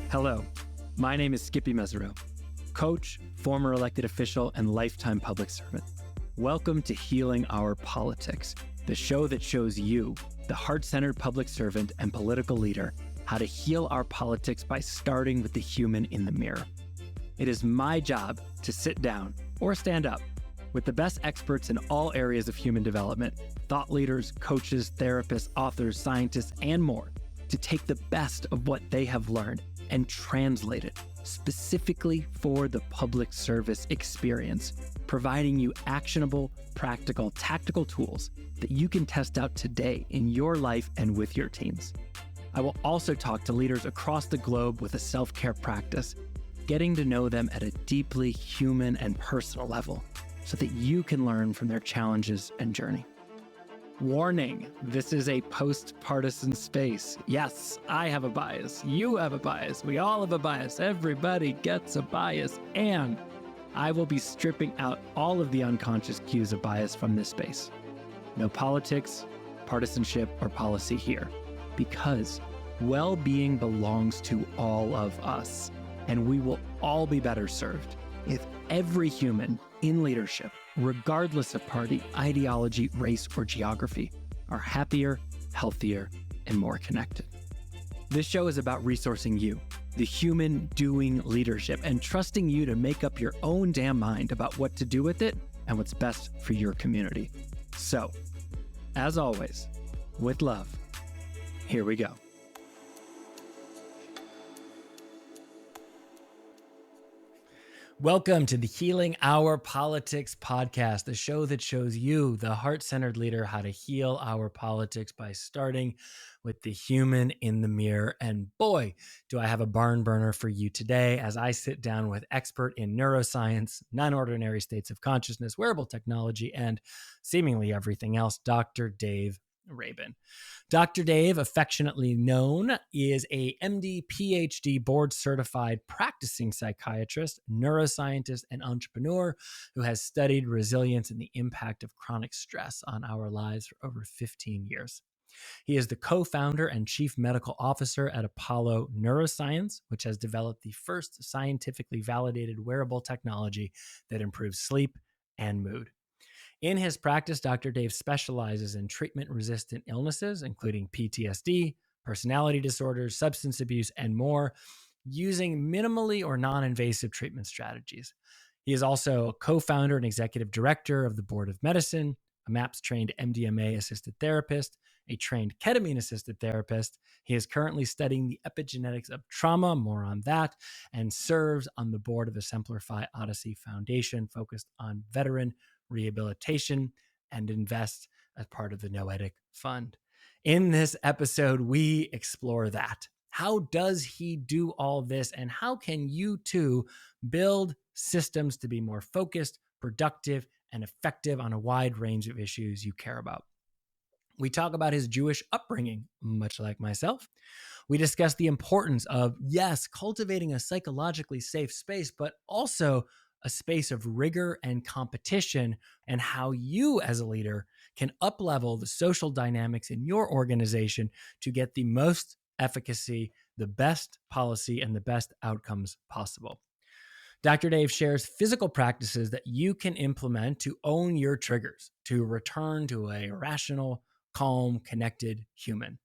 Hello, my name is Skippy Mesereau, coach, former elected official, and lifetime public servant. Welcome to Healing Our Politics, the show that shows you, the heart-centered public servant and political leader, how to heal our politics by starting with the human in the mirror. It is my job to sit down or stand up with the best experts in all areas of human development, thought leaders, coaches, therapists, authors, scientists, and more, to take the best of what they have learned and translate it specifically for the public service experience, providing you actionable, practical, tactical tools that you can test out today in your life and with your teams. I will also talk to leaders across the globe with a self-care practice, getting to know them at a deeply human and personal level so that you can learn from their challenges and journey. Warning, this is a post-partisan space. Yes, I have a bias. You have a bias. We all have a bias. Everybody gets a bias. And I will be stripping out all of the unconscious cues of bias from this space. No politics, partisanship, or policy here. Because well-being belongs to all of us. And we will all be better served if every human in leadership, regardless of party, ideology, race, or geography, are happier, healthier, and more connected. This show is about resourcing you, the human doing leadership, and trusting you to make up your own damn mind about what to do with it and what's best for your community. So, as always, with love, here we go. Welcome to the Healing Our Politics podcast, the show that shows you, the heart-centered leader, how to heal our politics by starting with the human in the mirror. And boy, do I have a barn burner for you today as I sit down with expert in neuroscience, non-ordinary states of consciousness, wearable technology, and seemingly everything else, Dr. Dave Rabin. Dr. Dave, affectionately known, is a MD, PhD, board-certified practicing psychiatrist, neuroscientist, and entrepreneur who has studied resilience and the impact of chronic stress on our lives for over 15 years. He is the co-founder and chief medical officer at Apollo Neuroscience, which has developed the first scientifically validated wearable technology that improves sleep and mood. In his practice, Dr. Dave specializes in treatment-resistant illnesses, including PTSD, personality disorders, substance abuse, and more, using minimally or non-invasive treatment strategies. He is also a co-founder and executive director of the Board of Medicine, a MAPS-trained MDMA-assisted therapist, a trained ketamine-assisted therapist. He is currently studying the epigenetics of trauma, more on that, and serves on the board of the Exemplify Odyssey Foundation, focused on veteran rehabilitation, and invest as part of the Noetic Fund. In this episode, we explore that. How does he do all this, and how can you too build systems to be more focused, productive, and effective on a wide range of issues you care about? We talk about his Jewish upbringing, much like myself. We discuss the importance of, yes, cultivating a psychologically safe space, but also a space of rigor and competition, and how you as a leader can up-level the social dynamics in your organization to get the most efficacy, the best policy, and the best outcomes possible. Dr. Dave shares physical practices that you can implement to own your triggers, to return to a rational, calm, connected human.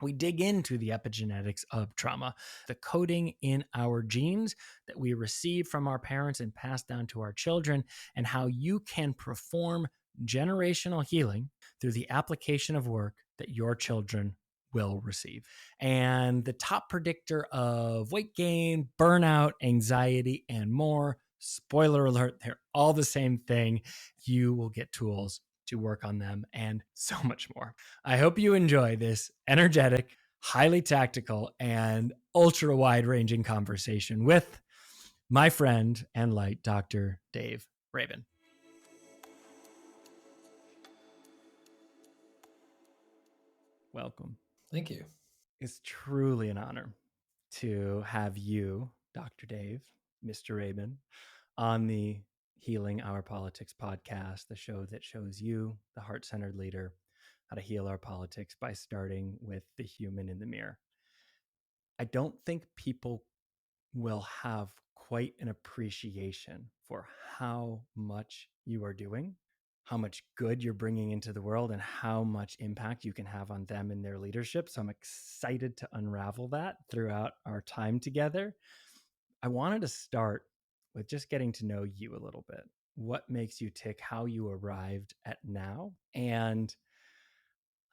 We dig into the epigenetics of trauma, the coding in our genes that we receive from our parents and pass down to our children, and how you can perform generational healing through the application of work that your children will receive. And the top predictor of weight gain, burnout, anxiety, and more. Spoiler alert, they're all the same thing. You will get tools to work on them, and so much more. I hope you enjoy this energetic, highly tactical, and ultra wide-ranging conversation with my friend and light, Dr. Dave Rabin. Welcome. Thank you. It's truly an honor to have you, Dr. Dave, Mr. Rabin, on the Healing Our Politics podcast, the show that shows you, the heart-centered leader, how to heal our politics by starting with the human in the mirror. I don't think people will have quite an appreciation for how much you are doing, how much good you're bringing into the world, and how much impact you can have on them in their leadership. So I'm excited to unravel that throughout our time together. I wanted to start with just getting to know you a little bit. What makes you tick, how you arrived at now. And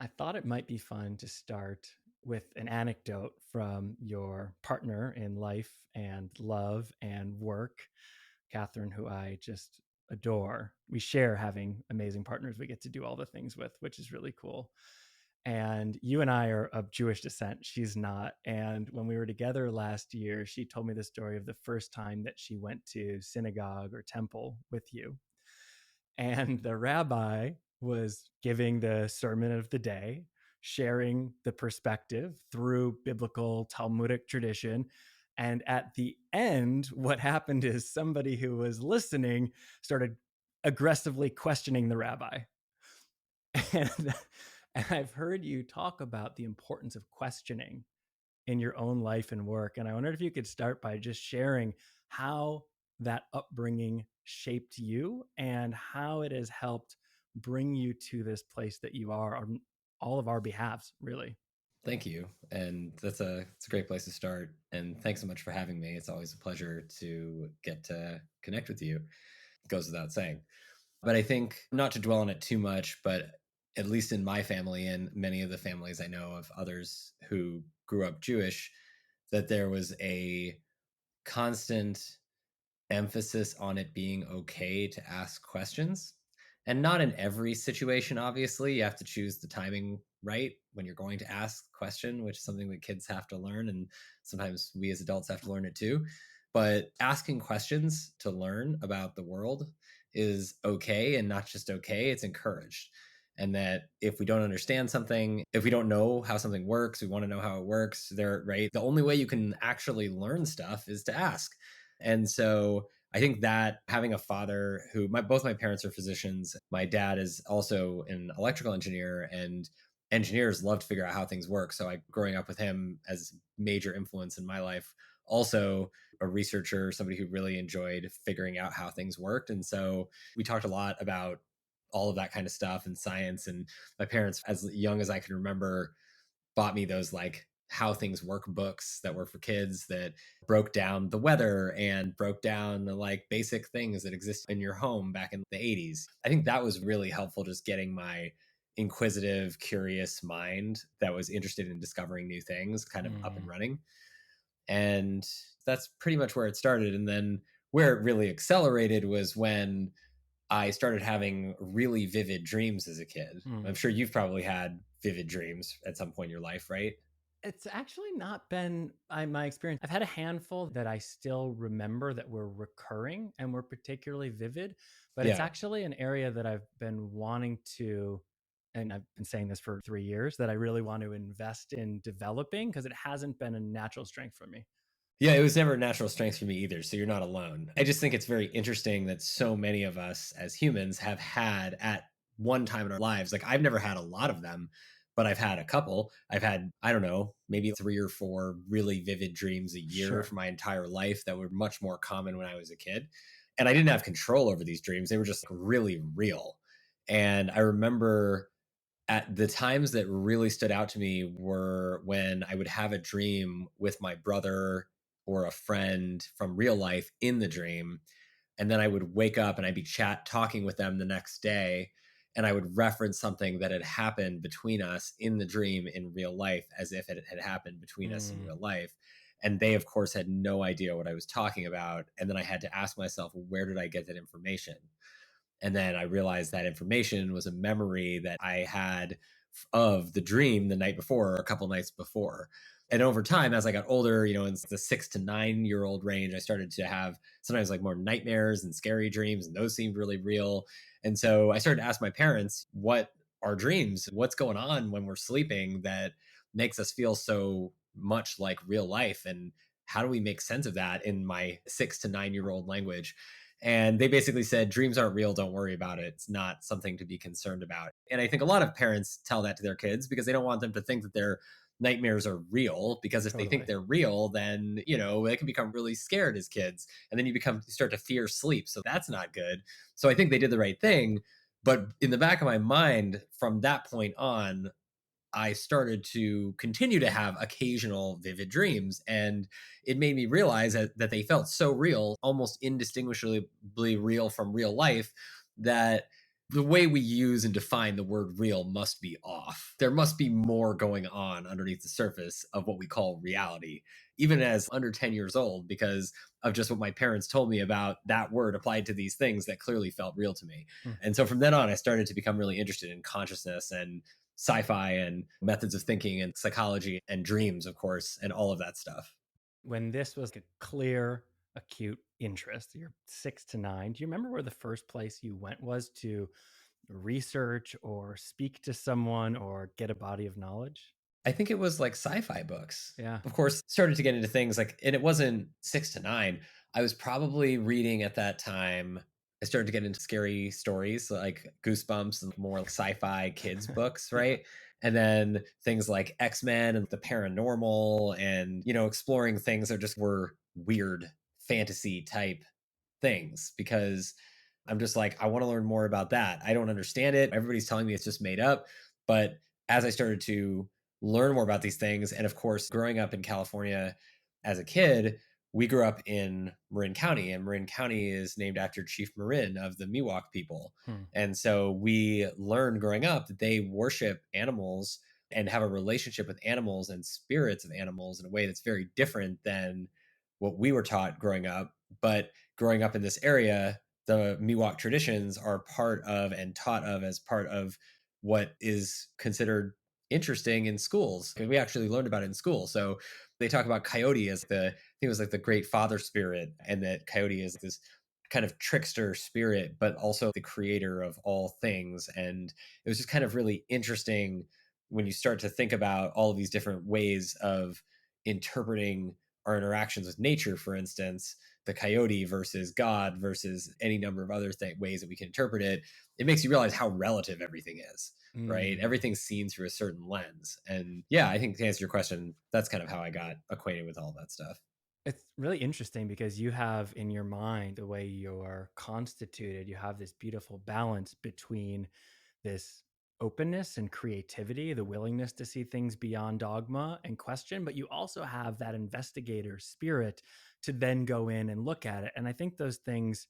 I thought it might be fun to start with an anecdote from your partner in life and love and work, Catherine, who I just adore. We share having amazing partners we get to do all the things with, which is really cool. And you and I are of Jewish descent. She's not. And when we were together last year, she told me the story of the first time that she went to synagogue or temple with you. And the rabbi was giving the sermon of the day, sharing the perspective through biblical Talmudic tradition. And at the end, what happened is somebody who was listening started aggressively questioning the rabbi. And, and I've heard you talk about the importance of questioning in your own life and work. And I wondered if you could start by just sharing how that upbringing shaped you and how it has helped bring you to this place that you are on all of our behalves, really. Thank you. And it's a great place to start. And thanks so much for having me. It's always a pleasure to get to connect with you. It goes without saying. But I think not to dwell on it too much, but at least in my family and many of the families I know of others who grew up Jewish, that there was a constant emphasis on it being okay to ask questions. And not in every situation, obviously. You have to choose the timing right when you're going to ask a question, which is something that kids have to learn. And sometimes we as adults have to learn it too. But asking questions to learn about the world is okay, and not just okay, it's encouraged. And that if we don't understand something, if we don't know how something works, we want to know how it works, there, right? The only way you can actually learn stuff is to ask. And so I think that having a father who both my parents are physicians, my dad is also an electrical engineer, and engineers love to figure out how things work. So I growing up with him as major influence in my life, also a researcher, somebody who really enjoyed figuring out how things worked. And so we talked a lot about all of that kind of stuff and science. And my parents, as young as I can remember, bought me those like how things work books that were for kids that broke down the weather and broke down the like basic things that exist in your home back in the 80s. I think that was really helpful, just getting my inquisitive, curious mind that was interested in discovering new things kind of up and Mm, running. And that's pretty much where it started. And then where it really accelerated was when I started having really vivid dreams as a kid. I'm mm. sure you've probably had vivid dreams at some point in your life, right? It's actually not been my experience. I've had a handful that I still remember that were recurring and were particularly vivid, but it's Yeah. actually an area that I've been wanting to, and I've been saying this for 3 years, that I really want to invest in developing because it hasn't been a natural strength for me. Yeah, it was never a natural strength for me either. So you're not alone. I just think it's very interesting that so many of us as humans have had at one time in our lives. Like I've never had a lot of them, but I've had a couple. I've had, I don't know, maybe 3 or 4 really vivid dreams a year Sure. for my entire life that were much more common when I was a kid. And I didn't have control over these dreams. They were just really real. And I remember at the times that really stood out to me were when I would have a dream with my brother or a friend from real life in the dream. And then I would wake up and I'd be talking with them the next day. And I would reference something that had happened between us in the dream in real life as if it had happened between us in Mm, real life. And they, of course, had no idea what I was talking about. And then I had to ask myself, where did I get that information? And then I realized that information was a memory that I had of the dream the night before or a couple nights before. And over time, as I got older, in the 6 to 9 year old range, I started to have sometimes like more nightmares and scary dreams, and those seemed really real. And so I started to ask my parents, what are dreams? What's going on when we're sleeping that makes us feel so much like real life? And how do we make sense of that in my 6 to 9 year old language? And they basically said, dreams aren't real. Don't worry about it. It's not something to be concerned about. And I think a lot of parents tell that to their kids because they don't want them to think that they're nightmares are real, because if they think Totally. they're real, then, they can become really scared as kids. And then you start to fear sleep. So that's not good. So I think they did the right thing. But in the back of my mind, from that point on, I started to continue to have occasional vivid dreams. And it made me realize that they felt so real, almost indistinguishably real from real life, that the way we use and define the word real must be off. There must be more going on underneath the surface of what we call reality, even as under 10 years old, because of just what my parents told me about that word applied to these things that clearly felt real to me. Hmm. And so from then on, I started to become really interested in consciousness and sci-fi and methods of thinking and psychology and dreams, of course, and all of that stuff. When this was a clear, acute interest, you're 6 to 9. Do you remember where the first place you went was to research or speak to someone or get a body of knowledge? I think it was like sci-fi books. Yeah. Of course, started to get into things like, and it wasn't 6 to 9. I was probably reading at that time. I started to get into scary stories like Goosebumps and more like sci-fi kids books, Yeah. right? And then things like X-Men and the paranormal, and exploring things that just were weird fantasy type things, because I'm just like, I want to learn more about that. I don't understand it. Everybody's telling me it's just made up. But as I started to learn more about these things, and of course, growing up in California as a kid, we grew up in Marin County, and Marin County is named after Chief Marin of the Miwok people. Hmm. And so we learned growing up that they worship animals and have a relationship with animals and spirits of animals in a way that's very different than what we were taught growing up. But growing up in this area, the Miwok traditions are part of and taught of as part of what is considered interesting in schools. And we actually learned about it in school. So they talk about Coyote as I think it was like the great father spirit, and that Coyote is this kind of trickster spirit, but also the creator of all things. And it was just kind of really interesting when you start to think about all of these different ways of interpreting our interactions with nature, for instance, the coyote versus God versus any number of other ways that we can interpret it. It makes you realize how relative everything is, right? Mm. Everything's seen through a certain lens. And yeah, I think to answer your question, that's kind of how I got acquainted with all that stuff. It's really interesting because you have in your mind, the way you're constituted, you have this beautiful balance between this openness and creativity, the willingness to see things beyond dogma and question, but you also have that investigator spirit to then go in and look at it. And I think those things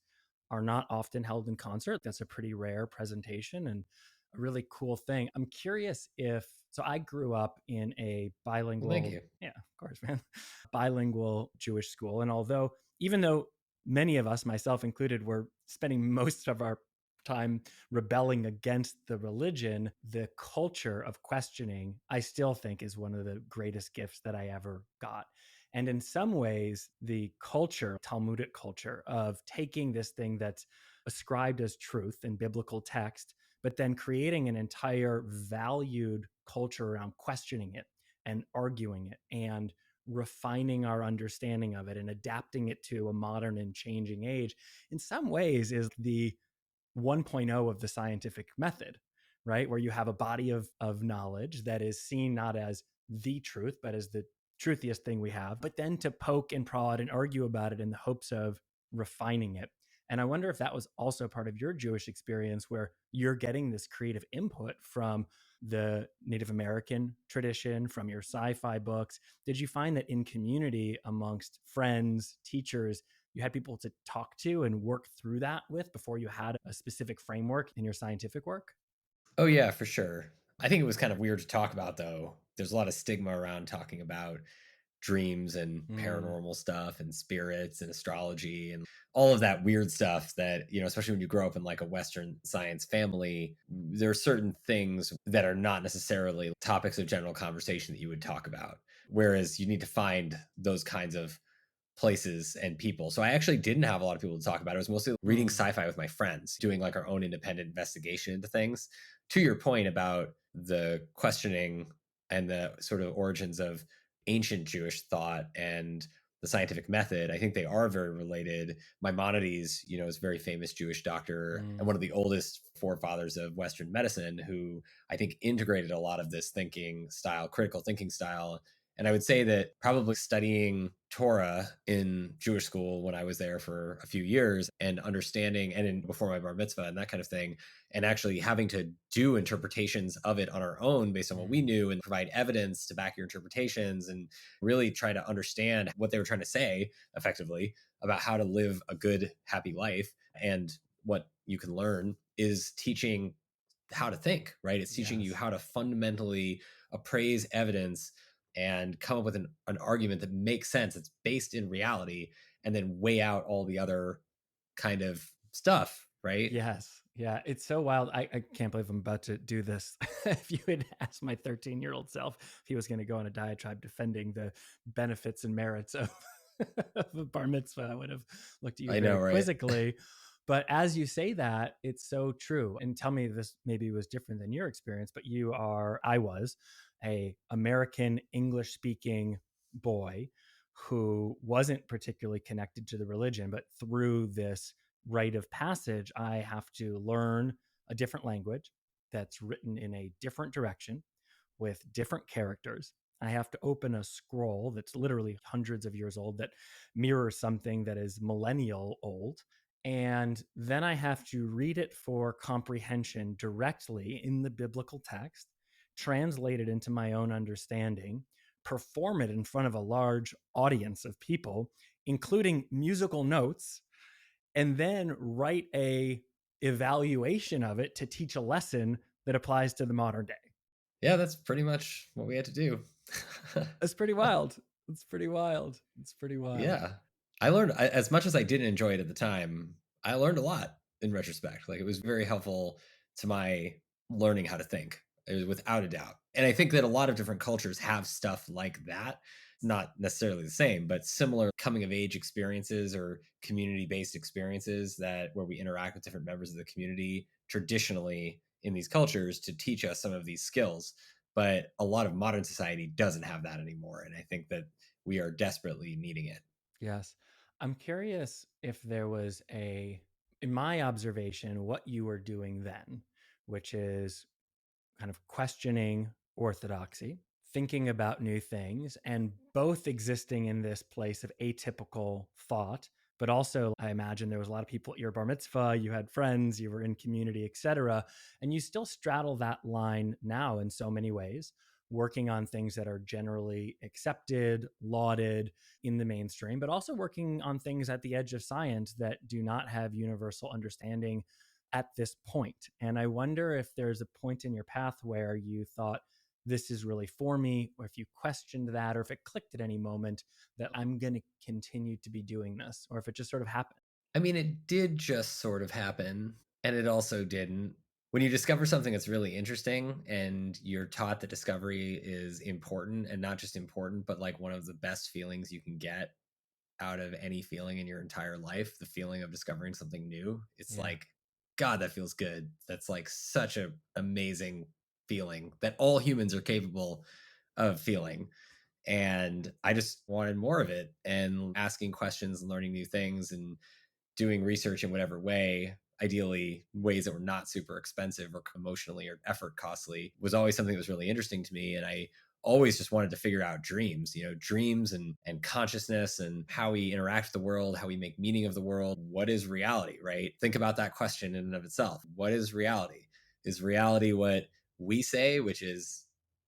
are not often held in concert. That's a pretty rare presentation and a really cool thing. I'm curious if, so I grew up in a Well, thank bilingual, you. yeah, of course, man, bilingual Jewish school. And even though many of us, myself included, were spending most of our time rebelling against the religion, the culture of questioning, I still think is one of the greatest gifts that I ever got. And in some ways, the culture, Talmudic culture, of taking this thing that's ascribed as truth in biblical text, but then creating an entire valued culture around questioning it and arguing it and refining our understanding of it and adapting it to a modern and changing age, in some ways is the 1.0 of the scientific method, right? Where you have a body of knowledge that is seen not as the truth, but as the truthiest thing we have, but then to poke and prod and argue about it in the hopes of refining it. And I wonder if that was also part of your Jewish experience where you're getting this creative input from the Native American tradition, from your sci-fi books. Did you find that in community amongst friends, teachers, you had people to talk to and work through that with before you had a specific framework in your scientific work? Oh, yeah, for sure. I think it was kind of weird to talk about, though. There's a lot of stigma around talking about dreams and Mm, paranormal stuff and spirits and astrology and all of that weird stuff that, especially when you grow up in like a Western science family, there are certain things that are not necessarily topics of general conversation that you would talk about. Whereas you need to find those kinds of places and people. So I actually didn't have a lot of people to talk about. It was mostly reading mm, sci-fi with my friends, doing like our own independent investigation into things. To your point about the questioning and the sort of origins of ancient Jewish thought and the scientific method, I think they are very related. Maimonides, is a very famous Jewish doctor and Mm, one of the oldest forefathers of Western medicine, who I think integrated a lot of this thinking style, critical thinking style. And I would say that probably studying Torah in Jewish school when I was there for a few years and understanding, and before my bar mitzvah and that kind of thing, and actually having to do interpretations of it on our own based on what we mm, knew and provide evidence to back your interpretations and really try to understand what they were trying to say effectively about how to live a good, happy life. And what you can learn is teaching how to think, right? It's teaching you yes. how to fundamentally appraise evidence and come up with an argument that makes sense, it's based in reality, and then weigh out all the other kind of stuff, right? Yes. Yeah. It's so wild. I can't believe I'm about to do this. If you had asked my 13-year-old self if he was going to go on a diatribe defending the benefits and merits of, of a bar mitzvah, I would have looked at you I know, very right? quizzically. But as you say that, it's so true. And tell me this maybe was different than your experience, but I was a American English speaking boy who wasn't particularly connected to the religion, but through this rite of passage, I have to learn a different language that's written in a different direction with different characters. I have to open a scroll that's literally hundreds of years old that mirrors something that is millennial old. And then I have to read it for comprehension directly in the biblical text, translate it into my own understanding, perform it in front of a large audience of people, including musical notes, and then write a evaluation of it to teach a lesson that applies to the modern day. Yeah, that's pretty much what we had to do. It's pretty wild. It's pretty wild. It's pretty wild. Yeah. As much as I didn't enjoy it at the time, I learned a lot in retrospect. Like, it was very helpful to my learning how to think. It was without a doubt. And I think that a lot of different cultures have stuff like that. Not necessarily the same, but similar coming of age experiences or community based experiences that where we interact with different members of the community traditionally in these cultures to teach us some of these skills. But a lot of modern society doesn't have that anymore. And I think that we are desperately needing it. Yes. I'm curious if there was in my observation, what you were doing then, which is kind of questioning orthodoxy, thinking about new things, and both existing in this place of atypical thought. But also, I imagine there was a lot of people at your bar mitzvah, you had friends, you were in community, etc. And you still straddle that line now in so many ways, working on things that are generally accepted, lauded in the mainstream, but also working on things at the edge of science that do not have universal understanding at this point. And I wonder if there's a point in your path where you thought, this is really for me, or if you questioned that, or if it clicked at any moment that I'm going to continue to be doing this, or if it just sort of happened. I mean, it did just sort of happen, and it also didn't. When you discover something that's really interesting and you're taught that discovery is important, and not just important, but like one of the best feelings you can get out of any feeling in your entire life, the feeling of discovering something new, it's Yeah. like, God, that feels good. That's like such an amazing feeling that all humans are capable of feeling. And I just wanted more of it, and asking questions and learning new things and doing research in whatever way, ideally ways that were not super expensive or emotionally or effort costly, was always something that was really interesting to me. And I always just wanted to figure out dreams, dreams and consciousness and how we interact with the world, how we make meaning of the world. What is reality, right? Think about that question in and of itself. What is reality? Is reality what we say, which is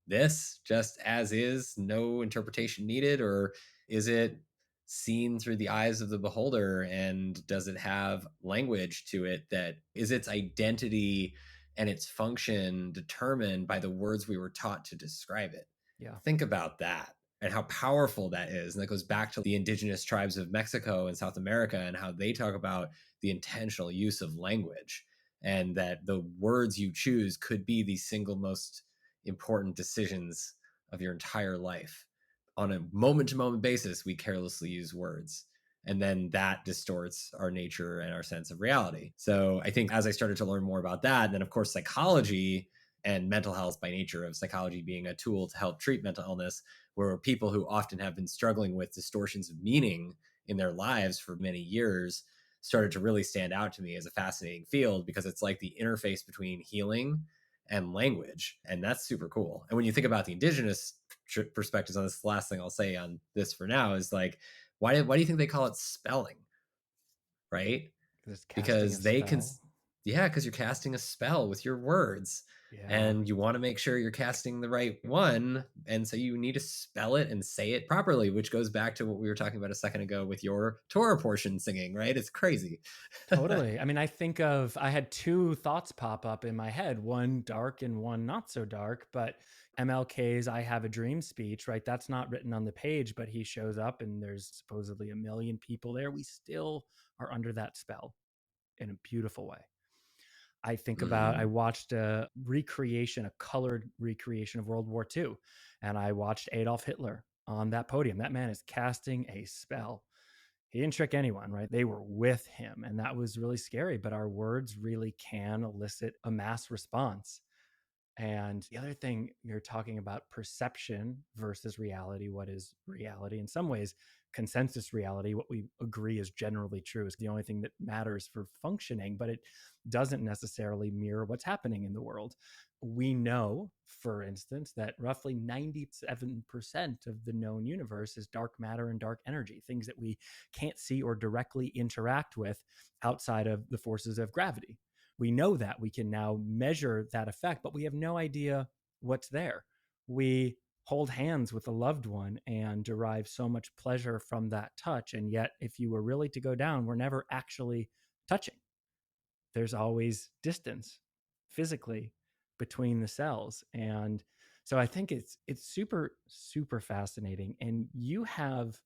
this, just as is, no interpretation needed? Or is it seen through the eyes of the beholder, and does it have language to it that is its identity and its function determined by the words we were taught to describe it? Yeah. Think about that and how powerful that is. And that goes back to the indigenous tribes of Mexico and South America and how they talk about the intentional use of language, and that the words you choose could be the single most important decisions of your entire life. On a moment to moment basis, we carelessly use words. And then that distorts our nature and our sense of reality. So I think as I started to learn more about that, then of course, psychology and mental health by nature of psychology being a tool to help treat mental illness, where people who often have been struggling with distortions of meaning in their lives for many years started to really stand out to me as a fascinating field, because it's like the interface between healing and language. And that's super cool. And when you think about the indigenous perspectives on this, the last thing I'll say on this for now is like, why do you think they call it spelling? Right? Just casting a Because they can, spell. yeah, because you're casting a spell with your words, Yeah. and you want to make sure you're casting the right one, and so you need to spell it and say it properly, which goes back to what we were talking about a second ago with your Torah portion singing, right? It's crazy. Totally. I mean, I had two thoughts pop up in my head, one dark and one not so dark, but MLK's I Have a Dream speech, right? That's not written on the page, but he shows up and there's supposedly 1 million people there. We still are under that spell in a beautiful way. I Mm. watched a colored recreation of World War II, and I watched Adolf Hitler on that podium. That man is casting a spell. He didn't trick anyone, right? They were with him, and that was really scary. But our words really can elicit a mass response. And the other thing, you're talking about perception versus reality. What is reality? In some ways, consensus reality, what we agree is generally true, is the only thing that matters for functioning, but it doesn't necessarily mirror what's happening in the world. We know, for instance, that roughly 97% of the known universe is dark matter and dark energy, things that we can't see or directly interact with outside of the forces of gravity. We know that we can now measure that effect, but we have no idea what's there. We hold hands with a loved one and derive so much pleasure from that touch. And yet, if you were really to go down, we're never actually touching. There's always distance physically between the cells. And so I think it's super, super fascinating. And you have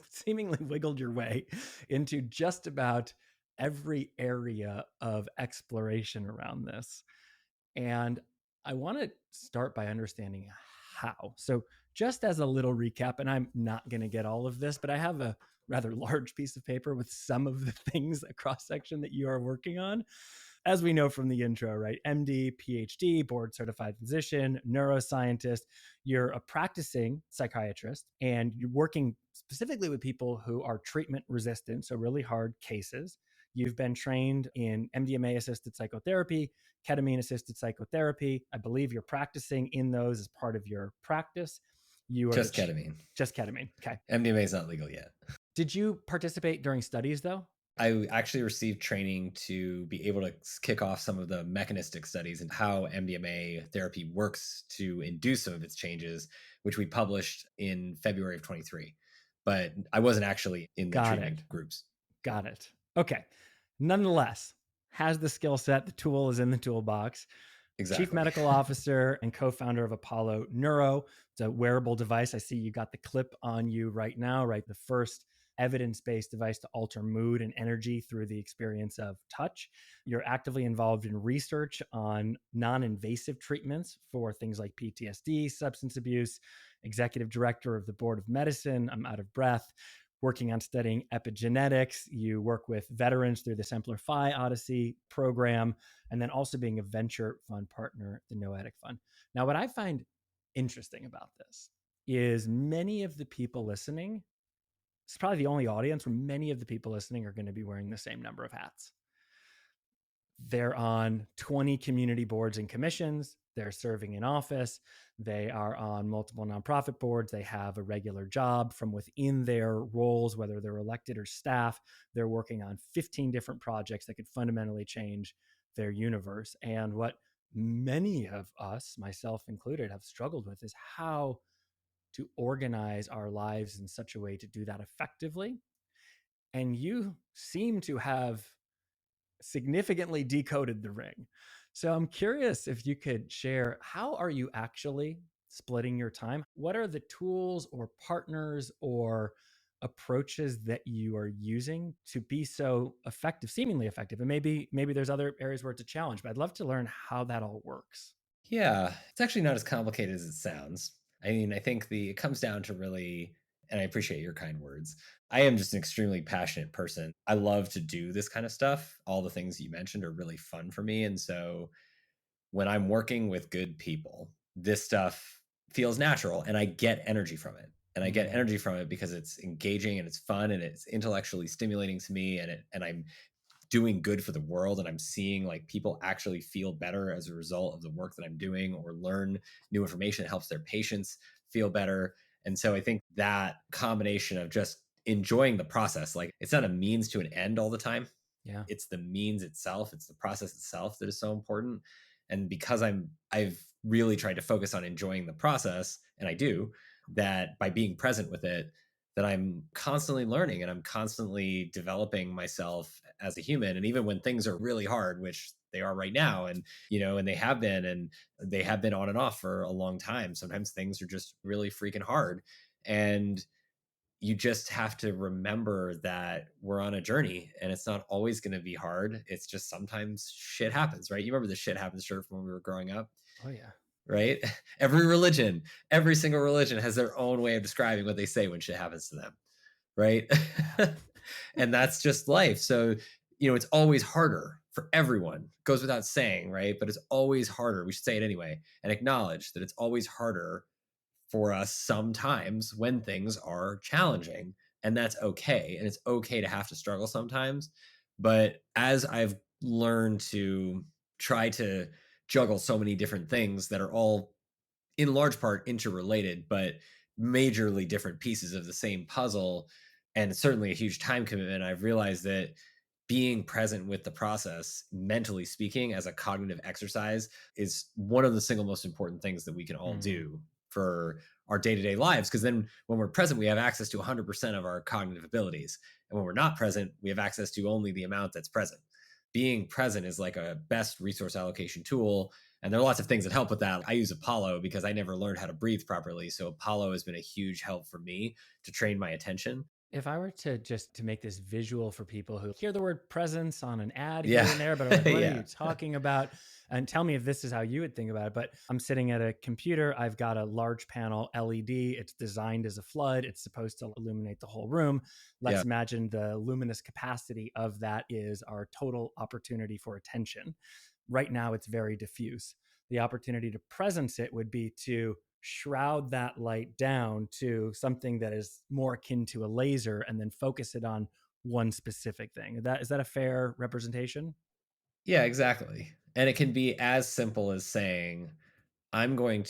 seemingly wiggled your way into just about every area of exploration around this. And I want to start by understanding how. So, just as a little recap, and I'm not going to get all of this, but I have a rather large piece of paper with some of the things, a cross section that you are working on. As we know from the intro, right? MD, PhD, board certified physician, neuroscientist. You're a practicing psychiatrist and you're working specifically with people who are treatment resistant, so really hard cases. You've been trained in MDMA assisted psychotherapy, ketamine assisted psychotherapy. I believe you're practicing in those as part of your practice. You are Just ketamine. just ketamine. Okay. MDMA is not legal yet. Did you participate during studies though? I actually received training to be able to kick off some of the mechanistic studies and how MDMA therapy works to induce some of its changes, which we published in February of 23. But I wasn't actually in the Got it. treatment groups. Got it. Okay. Nonetheless, has the skill set, the tool is in the toolbox. Chief Exactly. medical officer and co-founder of Apollo Neuro. It's a wearable device. I see you got the clip on you right now, right? The first evidence-based device to alter mood and energy through the experience of touch. You're actively involved in research on non-invasive treatments for things like PTSD, substance abuse, executive director of the Board of Medicine. I'm out of breath. Working on studying epigenetics. You work with veterans through the Simplify Odyssey program, and then also being a venture fund partner at the Noetic Fund. Now, what I find interesting about this is many of the people listening, it's probably the only audience where many of the people listening are going to be wearing the same number of hats. They're on 20 community boards and commissions. They're serving in office. They are on multiple nonprofit boards. They have a regular job from within their roles, whether they're elected or staff. They're working on 15 different projects that could fundamentally change their universe. And what many of us, myself included, have struggled with is how to organize our lives in such a way to do that effectively. And you seem to have significantly decoded the ring. So I'm curious if you could share, how are you actually splitting your time? What are the tools or partners or approaches that you are using to be so effective, seemingly effective? And maybe there's other areas where it's a challenge, but I'd love to learn how that all works. Yeah, it's actually not as complicated as it sounds. I mean, I think it comes down to really, and I appreciate your kind words. I am just an extremely passionate person. I love to do this kind of stuff. All the things you mentioned are really fun for me. And so when I'm working with good people, this stuff feels natural and I get energy from it. And I get Mm. energy from it because it's engaging and it's fun and it's intellectually stimulating to me, and I'm doing good for the world, and I'm seeing like people actually feel better as a result of the work that I'm doing, or learn new information that helps their patients feel better. And so I think that combination of just enjoying the process, like it's not a means to an end all the time. Yeah. It's the means itself, it's the process itself that is so important. And because I've really tried to focus on enjoying the process, and I do that by being present with it, that I'm constantly learning and I'm constantly developing myself as a human. And even when things are really hard, which they are right now, and and they have been on and off for a long time, sometimes things are just really freaking hard. And you just have to remember that we're on a journey and it's not always going to be hard. It's just sometimes shit happens, right? You remember the shit happens shirt from when we were growing up, Oh yeah. right? Every single religion has their own way of describing what they say when shit happens to them, right? Yeah. And that's just life. So, it's always harder for everyone. Goes without saying, right? But it's always harder. We should say it anyway and acknowledge that it's always harder for us sometimes when things are challenging. And that's okay. And it's okay to have to struggle sometimes. But as I've learned to try to juggle so many different things that are all in large part interrelated, but majorly different pieces of the same puzzle, and certainly a huge time commitment, I've realized that being present with the process, mentally speaking, as a cognitive exercise, is one of the single most important things that we can all Mm. do for our day-to-day lives. Because then when we're present, we have access to 100% of our cognitive abilities. And when we're not present, we have access to only the amount that's present. Being present is like a best resource allocation tool. And there are lots of things that help with that. I use Apollo because I never learned how to breathe properly. So Apollo has been a huge help for me to train my attention. If I were to just to make this visual for people who hear the word presence on an ad here Yeah. and there, but are like, what are Yeah. you talking about? And tell me if this is how you would think about it. But I'm sitting at a computer. I've got a large panel LED. It's designed as a flood. It's supposed to illuminate the whole room. Let's Yeah. imagine the luminous capacity of that is our total opportunity for attention. Right now, it's very diffuse. The opportunity to presence it would be to shroud that light down to something that is more akin to a laser and then focus it on one specific thing. Is that a fair representation? Yeah, exactly. And it can be as simple as saying, you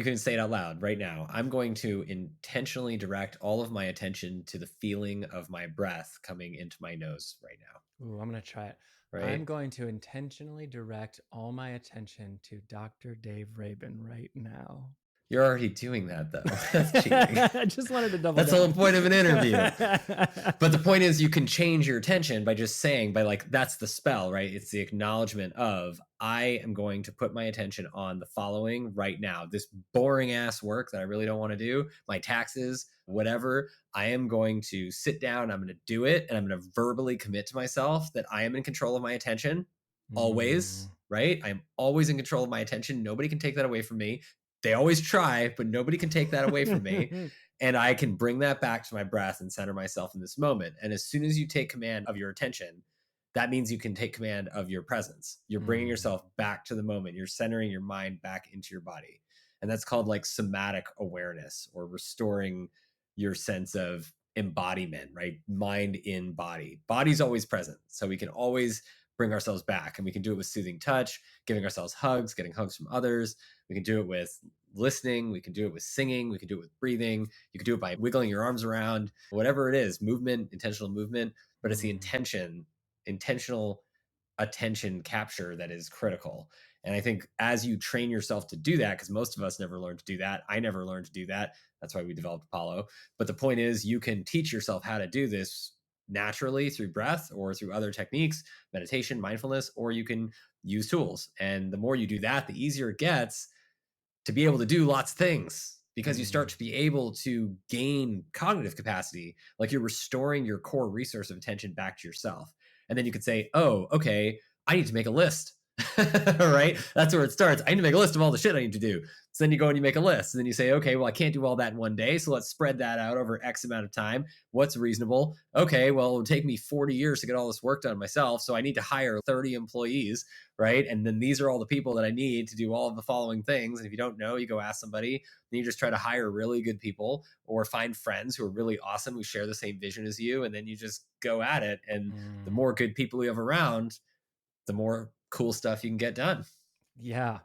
can say it out loud right now. I'm going to intentionally direct all of my attention to the feeling of my breath coming into my nose right now. Ooh, I'm going to try it. I'm Right? going to intentionally direct all my attention to Dr. Dave Rabin right now. You're already doing that though. That's cheating. I just wanted to double That's the down. whole point of an interview. But the point is, you can change your attention by just saying, that's the spell, right? It's the acknowledgement of, I am going to put my attention on the following right now. This boring ass work that I really don't want to do, my taxes, whatever, I am going to sit down, I'm going to do it, and I'm going to verbally commit to myself that I am in control of my attention always, Mm. right? I'm always in control of my attention. Nobody can take that away from me. They always try, but nobody can take that away from me. And I can bring that back to my breath and center myself in this moment. And as soon as you take command of your attention, that means you can take command of your presence. You're bringing Mm. yourself back to the moment. You're centering your mind back into your body. And that's called like somatic awareness, or restoring your sense of embodiment, right? Mind in body. Body's always present. So we can always bring ourselves back, and we can do it with soothing touch, giving ourselves hugs, getting hugs from others. We can do it with listening. We can do it with singing. We can do it with breathing. You can do it by wiggling your arms around, whatever it is, movement, intentional movement. But it's the Mm. intentional attention capture that is critical. And I think as you train yourself to do that, because most of us never learned to do that, I never learned to do that. That's why we developed Apollo. But the point is, you can teach yourself how to do this naturally through breath or through other techniques, meditation, mindfulness, or you can use tools. And the more you do that, the easier it gets to be able to do lots of things, because you start Mm. to be able to gain cognitive capacity, like you're restoring your core resource of attention back to yourself. And then you could say, oh, okay, I need to make a list. Right? That's where it starts. I need to make a list of all the shit I need to do. So then you go and you make a list. And then you say, okay, well, I can't do all that in one day. So let's spread that out over X amount of time. What's reasonable? Okay, well, it would take me 40 years to get all this work done myself. So I need to hire 30 employees, right? And then these are all the people that I need to do all of the following things. And if you don't know, you go ask somebody. Then you just try to hire really good people or find friends who are really awesome, who share the same vision as you. And then you just go at it. And the Mm, more good people you have around, the more cool stuff you can get done. yeah.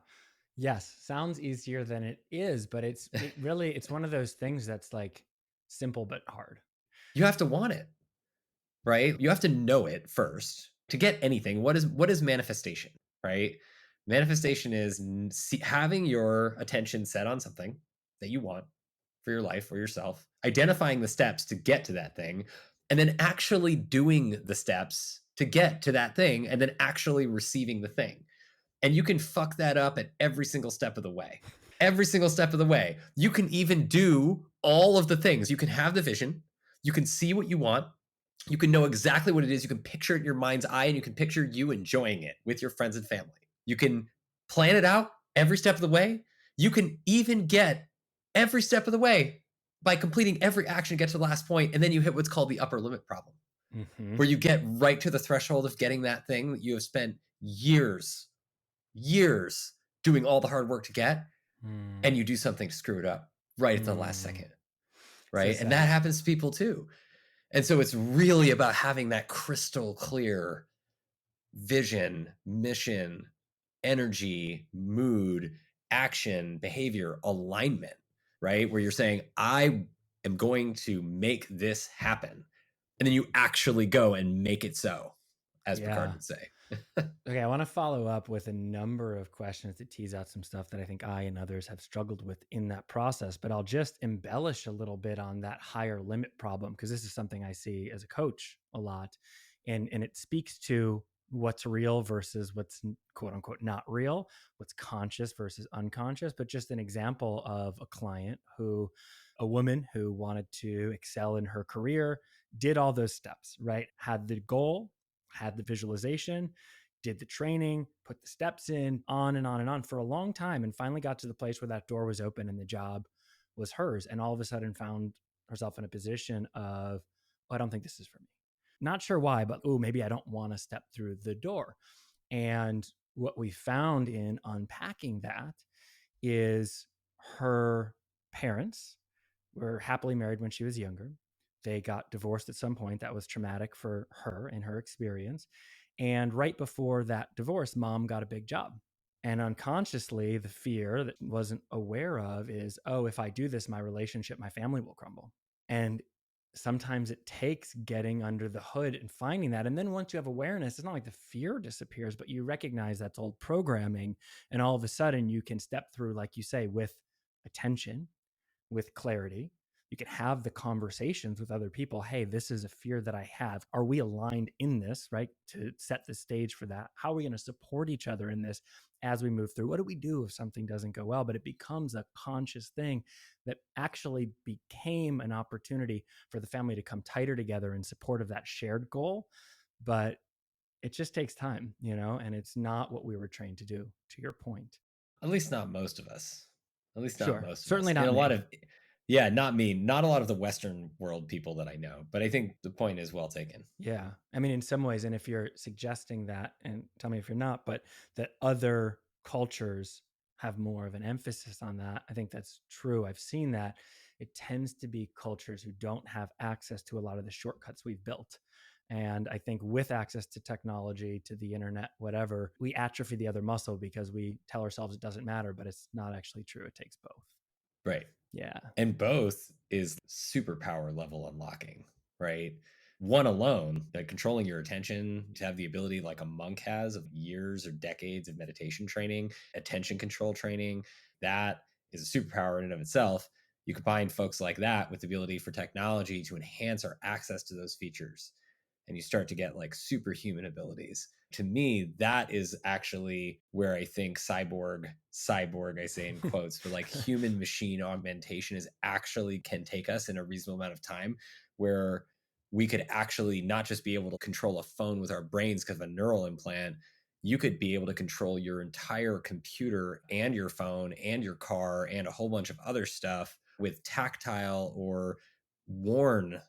Yes. Sounds easier than it is, but it's one of those things that's like simple but hard. You have to want it, right? You have to know it first to get anything. What is manifestation, right? Manifestation is having your attention set on something that you want for your life or yourself, identifying the steps to get to that thing, and then actually doing the steps to get to that thing, and then actually receiving the thing. And you can fuck that up at every single step of the way. Every single step of the way. You can even do all of the things. You can have the vision. You can see what you want. You can know exactly what it is. You can picture it in your mind's eye, and you can picture you enjoying it with your friends and family. You can plan it out every step of the way. You can even get every step of the way by completing every action to get to the last point, and then you hit what's called the upper limit problem, Hmm. where you get right to the threshold of getting that thing that you have spent years doing all the hard work to get, Mm, and you do something to screw it up right at the last mm. second, So right? And that sad. happens to people too. And so it's really about having that crystal clear vision, mission, energy, mood, action, behavior, alignment, right? Where you're saying, I am going to make this happen. And then you actually go and make it so, as Picard Yeah. would say. Okay, I want to follow up with a number of questions to tease out some stuff that I think I and others have struggled with in that process, but I'll just embellish a little bit on that higher limit problem because this is something I see as a coach a lot. And it speaks to what's real versus what's quote unquote not real, what's conscious versus unconscious, but just an example of a woman who wanted to excel in her career, did all those steps, right? Had the goal, had the visualization, did the training, put the steps in, on and on and on for a long time, and finally got to the place where that door was open and the job was hers. And all of a sudden found herself in a position of, oh, I don't think this is for me. Not sure why, but oh, maybe I don't want to step through the door. And what we found in unpacking that is her parents were happily married when she was younger. They got divorced at some point. That was traumatic for her and her experience. And right before that divorce, mom got a big job. And unconsciously, the fear that wasn't aware of is, oh, if I do this, my relationship, my family will crumble. And sometimes it takes getting under the hood and finding that. And then once you have awareness, it's not like the fear disappears, but you recognize that's old programming. And all of a sudden, you can step through, like you say, with attention, with clarity. You can have the conversations with other people. Hey, this is a fear that I have. Are we aligned in this, right? To set the stage for that. How are we going to support each other in this as we move through? What do we do if something doesn't go well? But it becomes a conscious thing that actually became an opportunity for the family to come tighter together in support of that shared goal. But it just takes time, and it's not what we were trained to do, to your point. At least not most of us. At least not Sure. most of us. Certainly In not a lot me. of, yeah, not me, not a lot of the Western world people that I know. But I think the point is well taken. Yeah. I mean, in some ways, and if you're suggesting that, and tell me if you're not, but that other cultures have more of an emphasis on that, I think that's true. I've seen that. It tends to be cultures who don't have access to a lot of the shortcuts we've built. And I think with access to technology, to the internet, whatever, we atrophy the other muscle because we tell ourselves it doesn't matter, but it's not actually true. It takes both. Right. Yeah. And both is superpower level unlocking, right? One alone, like controlling your attention, to have the ability like a monk has of years or decades of meditation training, attention control training, that is a superpower in and of itself. You combine folks like that with the ability for technology to enhance our access to those features, and you start to get like superhuman abilities. To me, that is actually where I think cyborg, I say in quotes, but like human machine augmentation is actually can take us in a reasonable amount of time, where we could actually not just be able to control a phone with our brains because of a neural implant. you could be able to control your entire computer and your phone and your car and a whole bunch of other stuff with tactile or worn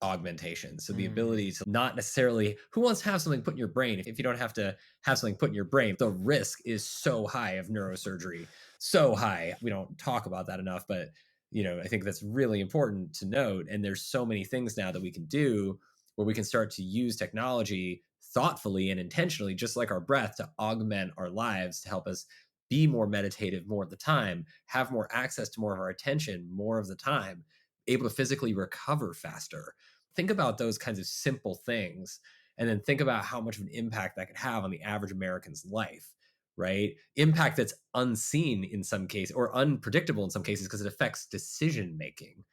augmentation. So the Mm, ability to not necessarily, who wants to have something put in your brain if you don't have to have something put in your brain? The risk is so high of neurosurgery, so high. We don't talk about that enough, but I think that's really important to note. And there's so many things now that we can do where we can start to use technology thoughtfully and intentionally, just like our breath, to augment our lives, to help us be more meditative more of the time, have more access to more of our attention more of the time, able to physically recover faster. Think about those kinds of simple things, and then think about how much of an impact that could have on the average American's life, right? Impact that's unseen in some cases or unpredictable in some cases because it affects decision making,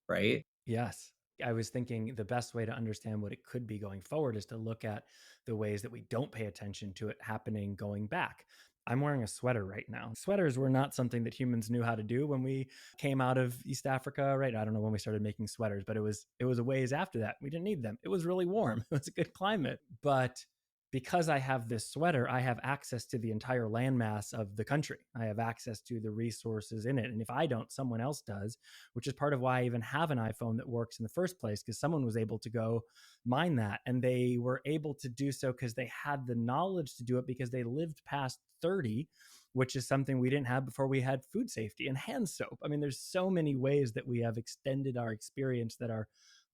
right? yes. I was thinking the best way to understand what it could be going forward is to look at the ways that we don't pay attention to it happening going back. I'm wearing a sweater right now. Sweaters were not something that humans knew how to do when we came out of East Africa, right? I don't know when we started making sweaters, but it was a ways after that. We didn't need them. It was really warm. It was a good climate. But because I have this sweater, I have access to the entire landmass of the country. I have access to the resources in it. And if I don't, someone else does, which is part of why I even have an iPhone that works in the first place, because someone was able to go mine that. And they were able to do so because they had the knowledge to do it because they lived past 30, which is something we didn't have before we had food safety and hand soap. I mean, there's so many ways that we have extended our experience that are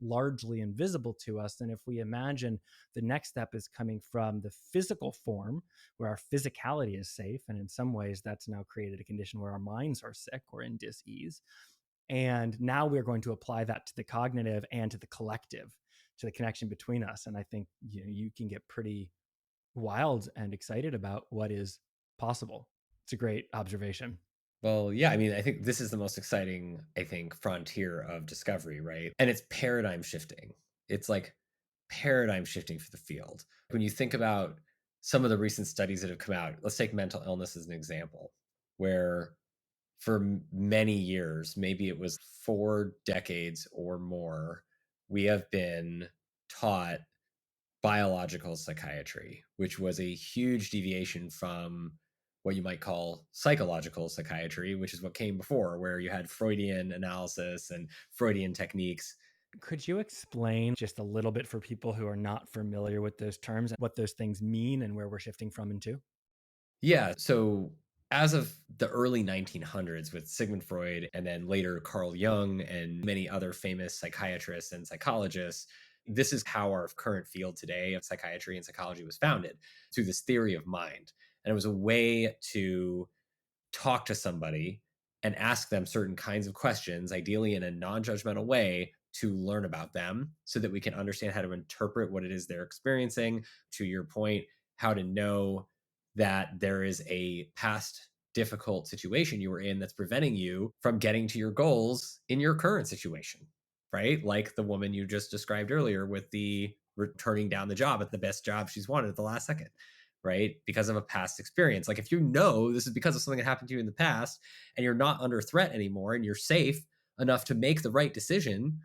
largely invisible to us. And if we imagine the next step is coming from the physical form where our physicality is safe, and in some ways that's now created a condition where our minds are sick or in dis-ease, and now we're going to apply that to the cognitive and to the collective, to the connection between us. And I think you can get pretty wild and excited about what is possible. It's a great observation. Well, yeah, I mean, I think this is the most exciting, I think, frontier of discovery, right? And it's paradigm shifting. It's like paradigm shifting for the field. When you think about some of the recent studies that have come out, let's take mental illness as an example, where for many years, maybe it was 4 decades or more, we have been taught biological psychiatry, which was a huge deviation from what you might call psychological psychiatry, which is what came before, where you had Freudian analysis and Freudian techniques. Could you explain just a little bit for people who are not familiar with those terms, what those things mean and where we're shifting from and to? Yeah. So, as of the early 1900s with Sigmund Freud and then later Carl Jung and many other famous psychiatrists and psychologists, this is how our current field today of psychiatry and psychology was founded, through this theory of mind. And it was a way to talk to somebody and ask them certain kinds of questions, ideally in a non judgmental way, to learn about them so that we can understand how to interpret what it is they're experiencing. To your point, how to know that there is a past difficult situation you were in that's preventing you from getting to your goals in your current situation, right? Like the woman you just described earlier with the turning down the job at the best job she's wanted at the last second, right? Because of a past experience. Like if you know this is because of something that happened to you in the past and you're not under threat anymore and you're safe enough to make the right decision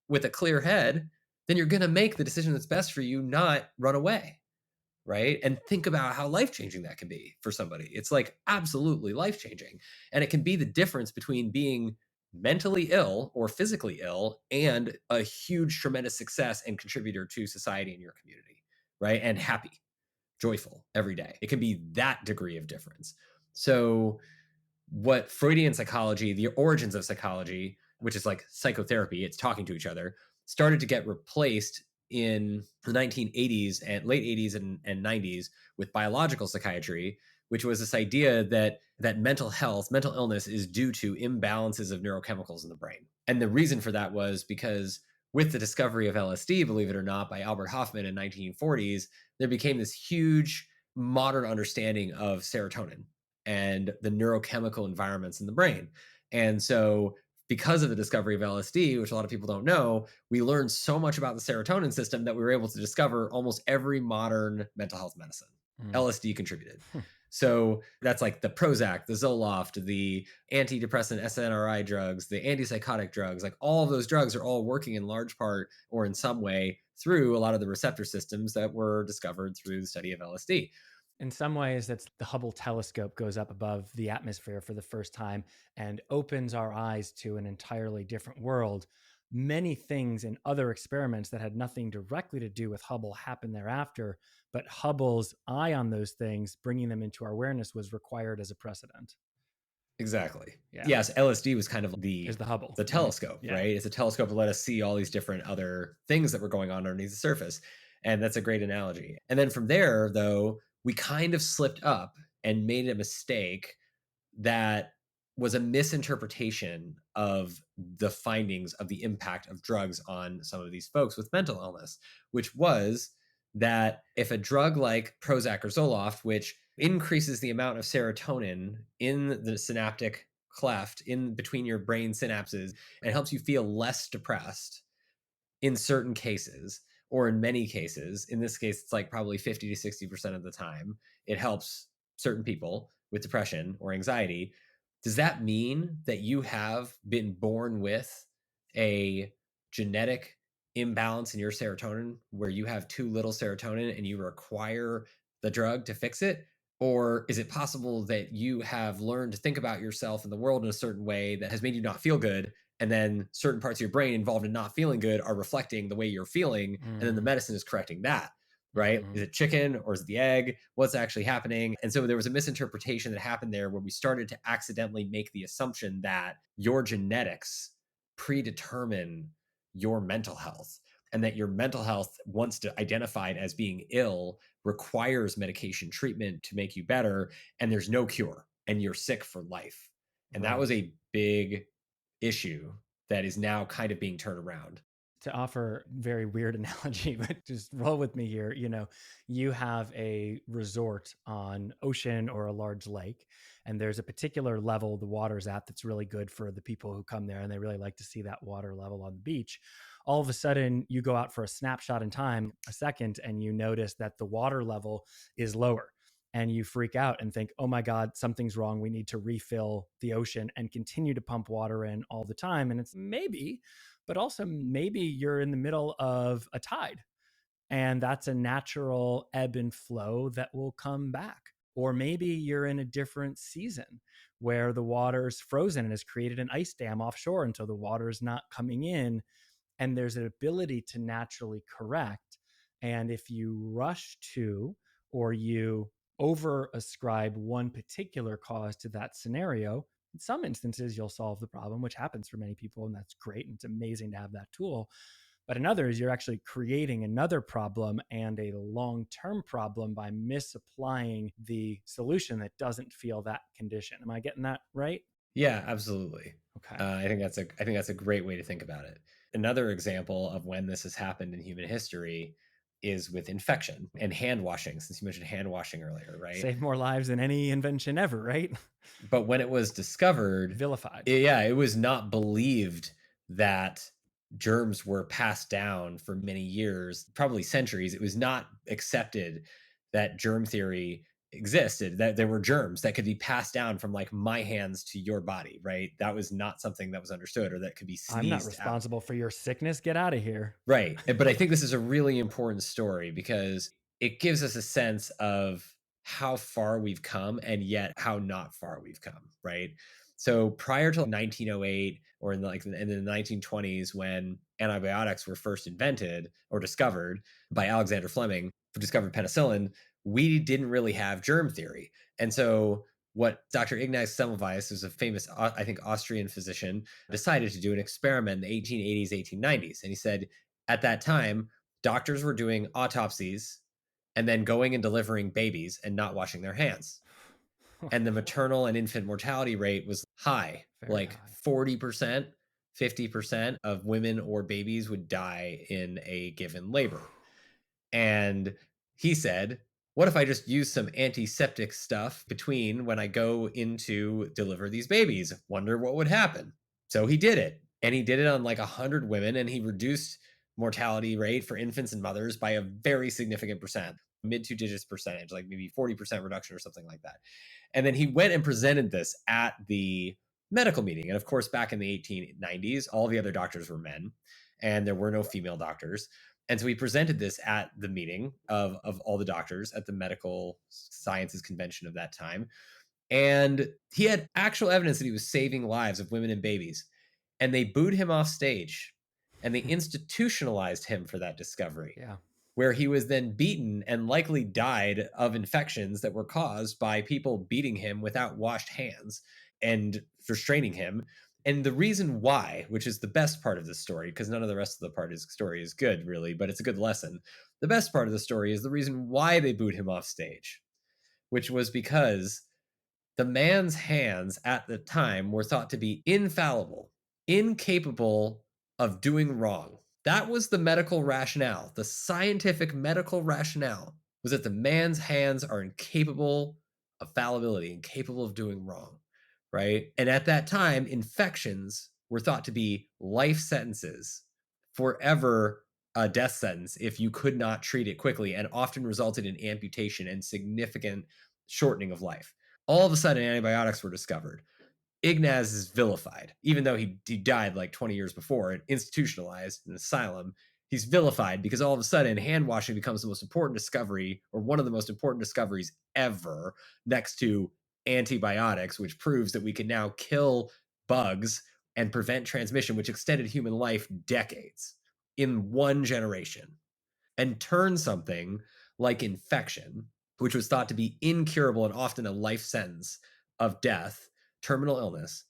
with a clear head, then you're going to make the decision that's best for you, not run away, right? And think about how life changing that can be for somebody. It's like absolutely life changing. And it can be the difference between being mentally ill or physically ill and a huge, tremendous success and contributor to society and your community, right? And happy, joyful every day. It can be that degree of difference. So, what Freudian psychology, the origins of psychology, which is like psychotherapy, it's talking to each other, started to get replaced in the 1980s and late 80s and 90s with biological psychiatry, which was this idea that mental health, mental illness is due to imbalances of neurochemicals in the brain. And the reason for that was because with the discovery of LSD, believe it or not, by Albert Hofmann in 1940s, there became this huge modern understanding of serotonin and the neurochemical environments in the brain. And so, because of the discovery of LSD, which a lot of people don't know, we learned so much about the serotonin system that we were able to discover almost every modern mental health medicine. Mm. LSD contributed. So that's like the Prozac, the Zoloft, the antidepressant SNRI drugs, the antipsychotic drugs, like all of those drugs are all working in large part or in some way through a lot of the receptor systems that were discovered through the study of LSD. In some ways, that's the Hubble telescope goes up above the atmosphere for the first time and opens our eyes to an entirely different world. Many things in other experiments that had nothing directly to do with Hubble happened thereafter, but Hubble's eye on those things, bringing them into our awareness, was required as a precedent. Exactly. Yeah, Yes, LSD was kind of is the Hubble, the right? telescope, Yeah. right? It's a telescope to let us see all these different other things that were going on underneath the surface. And that's a great analogy. And then from there, though, we kind of slipped up and made a mistake that was a misinterpretation of the findings of the impact of drugs on some of these folks with mental illness, which was that if a drug like Prozac or Zoloft, which increases the amount of serotonin in the synaptic cleft in between your brain synapses and helps you feel less depressed, in certain cases, or in many cases, in this case, it's like probably 50 to 60% of the time, it helps certain people with depression or anxiety. Does that mean that you have been born with a genetic imbalance in your serotonin where you have too little serotonin and you require the drug to fix it? Or is it possible that you have learned to think about yourself and the world in a certain way that has made you not feel good, and then certain parts of your brain involved in not feeling good are reflecting the way you're feeling, and then the Mm, medicine is correcting that, right? mhm. Is it chicken or is it the egg? What's actually happening? And so there was a misinterpretation that happened there where we started to accidentally make the assumption that your genetics predetermine your mental health, and that your mental health, once identified as being ill, requires medication treatment to make you better, and there's no cure and you're sick for life. And that was Right. a big issue that is now kind of being turned around. To offer very weird analogy, but just roll with me here. You have a resort on ocean or a large lake, and there's a particular level the water's at that's really good for the people who come there, and they really like to see that water level on the beach. All of a sudden, you go out for a snapshot in time, a second, and you notice that the water level is lower. And you freak out and think, oh my God, something's wrong. We need to refill the ocean and continue to pump water in all the time. And it's maybe, but also maybe you're in the middle of a tide and that's a natural ebb and flow that will come back. Or maybe you're in a different season where the water's frozen and has created an ice dam offshore until the water's not coming in, and there's an ability to naturally correct. And if you rush to, or you over ascribe one particular cause to that scenario, in some instances you'll solve the problem, which happens for many people, and that's great and it's amazing to have that tool. But in others, you're actually creating another problem and a long-term problem by misapplying the solution that doesn't feel that condition. Am I getting that right? Yeah, absolutely. Okay. I think that's a great way to think about it. Another example of when this has happened in human history is with infection and hand washing, since you mentioned hand washing earlier, right? Save more lives than any invention ever, right? But when it was discovered, Vilified. yeah, it was not believed that germs were passed down for many years, probably centuries. It was not accepted that germ theory existed, that there were germs that could be passed down from like my hands to your body, right? That was not something that was understood, or that could be I'm not sneezed out. responsible for your sickness. Get out of here. Right. But I think this is a really important story because it gives us a sense of how far we've come and yet how not far we've come, right? So prior to 1908, or in the 1920s, when antibiotics were first invented or discovered by Alexander Fleming, who discovered penicillin, we didn't really have germ theory. And so what Dr. Ignaz Semmelweis, who's a famous, I think, Austrian physician, decided to do an experiment in the 1880s, 1890s. And he said, at that time, doctors were doing autopsies and then going and delivering babies and not washing their hands. And the maternal and infant mortality rate was high, Very like high. 40%, 50% of women or babies would die in a given labor. And he said, what if I just use some antiseptic stuff between when I go in to deliver these babies? Wonder what would happen. So he did it. And he did it on like 100 women, and he reduced mortality rate for infants and mothers by a very significant percent, mid two digits percentage, like maybe 40% reduction or something like that. And then he went and presented this at the medical meeting. And of course, back in the 1890s, all the other doctors were men and there were no female doctors. And so we presented this at the meeting of all the doctors at the medical sciences convention of that time. And he had actual evidence that he was saving lives of women and babies. And they booed him off stage and they institutionalized him for that discovery, Yeah. where he was then beaten and likely died of infections that were caused by people beating him without washed hands and restraining him. And the reason why, which is the best part of the story, because none of the rest of the part of the story is good, really, but it's a good lesson. The best part of the story is the reason why they booed him off stage, which was because the man's hands at the time were thought to be infallible, incapable of doing wrong. That was the medical rationale. The scientific medical rationale was that the man's hands are incapable of fallibility, incapable of doing wrong, right? And at that time, infections were thought to be life sentences, forever a death sentence if you could not treat it quickly, and often resulted in amputation and significant shortening of life. All of a sudden, antibiotics were discovered. Ignaz is vilified, even though he died like 20 years before and institutionalized in an asylum. He's vilified because all of a sudden hand washing becomes the most important discovery, or one of the most important discoveries ever, next to antibiotics, which proves that we can now kill bugs and prevent transmission, which extended human life decades in one generation, and turn something like infection, which was thought to be incurable and often a life sentence of death, terminal illness,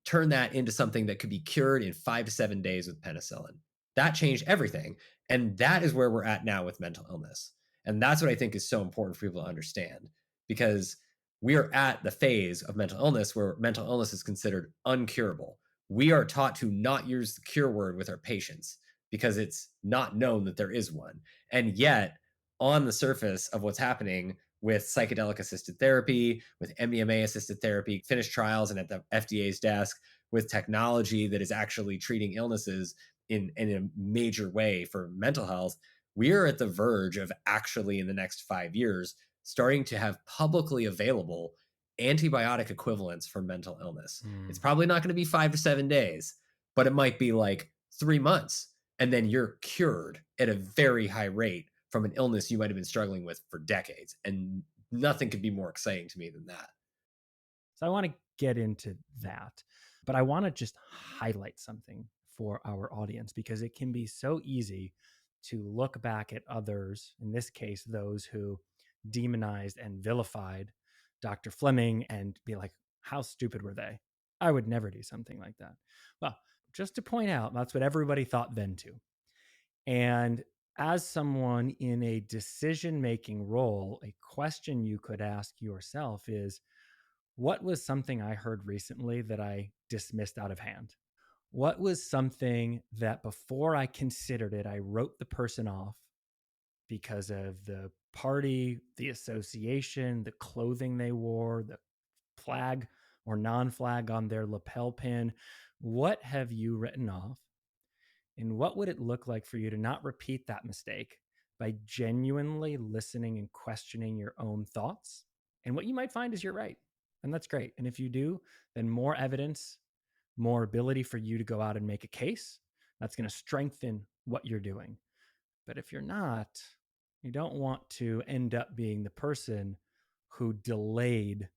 turn that into something that could be cured in 5 to 7 days with penicillin. That changed everything. And that is where we're at now with mental illness. And that's what I think is so important for people to understand, because we are at the phase of mental illness where mental illness is considered uncurable. We are taught to not use the cure word with our patients because it's not known that there is one. And yet, on the surface of what's happening with psychedelic assisted therapy, with MDMA assisted therapy, finished trials, and at the FDA's desk, with technology that is actually treating illnesses in a major way for mental health, we are at the verge of actually, in the next 5 years, starting to have publicly available antibiotic equivalents for mental illness. It's probably not going to be 5 to 7 days, but it might be like 3 months. And then you're cured at a very high rate from an illness you might have been struggling with for decades. And nothing could be more exciting to me than that. So I want to get into that, but I want to just highlight something for our audience, because it can be so easy to look back at others, in this case, those who demonized and vilified Dr. Fleming, and be like, how stupid were they? I would never do something like that. Well, just to point out, that's what everybody thought then too. And as someone in a decision making role, a question you could ask yourself is, what was something I heard recently that I dismissed out of hand? What was something that before I considered it, I wrote the person off because of the party, the association, the clothing they wore, the flag or non flag on their lapel pin? What have you written off? And what would it look like for you to not repeat that mistake by genuinely listening and questioning your own thoughts? And what you might find is you're right. And that's great. And if you do, then more evidence, more ability for you to go out and make a case. That's going to strengthen what you're doing. But if you're not, you don't want to end up being the person who delayed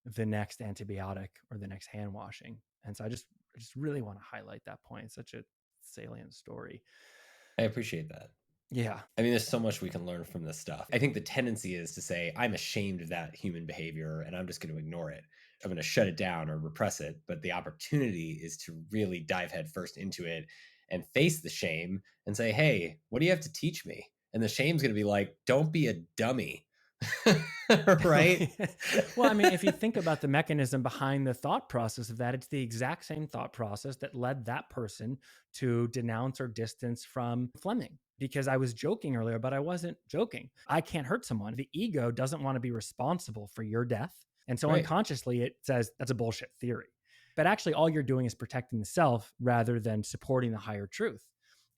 the next antibiotic or the next hand washing. And so I just really want to highlight that point. It's such a salient story. I appreciate that. Yeah. I mean, there's so much we can learn from this stuff. I think the tendency is to say, I'm ashamed of that human behavior and I'm just going to ignore it. I'm going to shut it down or repress it. But the opportunity is to really dive headfirst into it and face the shame and say, hey, what do you have to teach me? And the shame's going to be like, don't be a dummy. Right? Well, I mean, if you think about the mechanism behind the thought process of that, it's the exact same thought process that led that person to denounce or distance from Fleming. Because I was joking earlier, but I wasn't joking. I can't hurt someone. The ego doesn't want to be responsible for your death. And so Right. unconsciously, it says that's a bullshit theory. But actually, all you're doing is protecting the self rather than supporting the higher truth.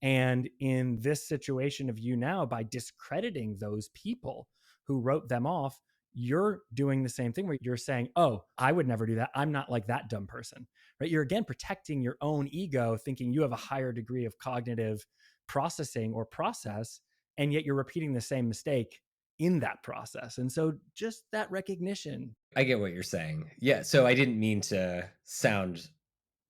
And in this situation of you now, by discrediting those people who wrote them off, you're doing the same thing where you're saying, oh, I would never do that. I'm not like that dumb person, right? You're again protecting your own ego, thinking you have a higher degree of cognitive processing or process, and yet you're repeating the same mistake in that process. And so just that recognition. I get what you're saying. Yeah. So I didn't mean to sound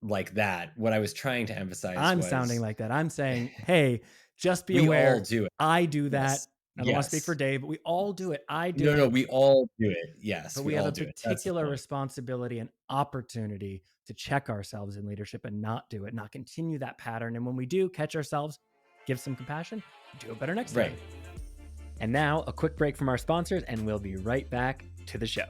like that. What I was trying to emphasize I'm sounding was like that. I'm saying, hey, just be we all aware. do it. I do that. Yes. I don't want to speak for Yes. Dave, but we all do it. I do No, it. no, we all do it. Yes, But we we have all a do it. That's the particular point. responsibility and opportunity to check ourselves in leadership and not do it, not continue that pattern. And when we do catch ourselves, give some compassion, do it better next time. Right. And now a quick break from our sponsors, and we'll be right back to the show.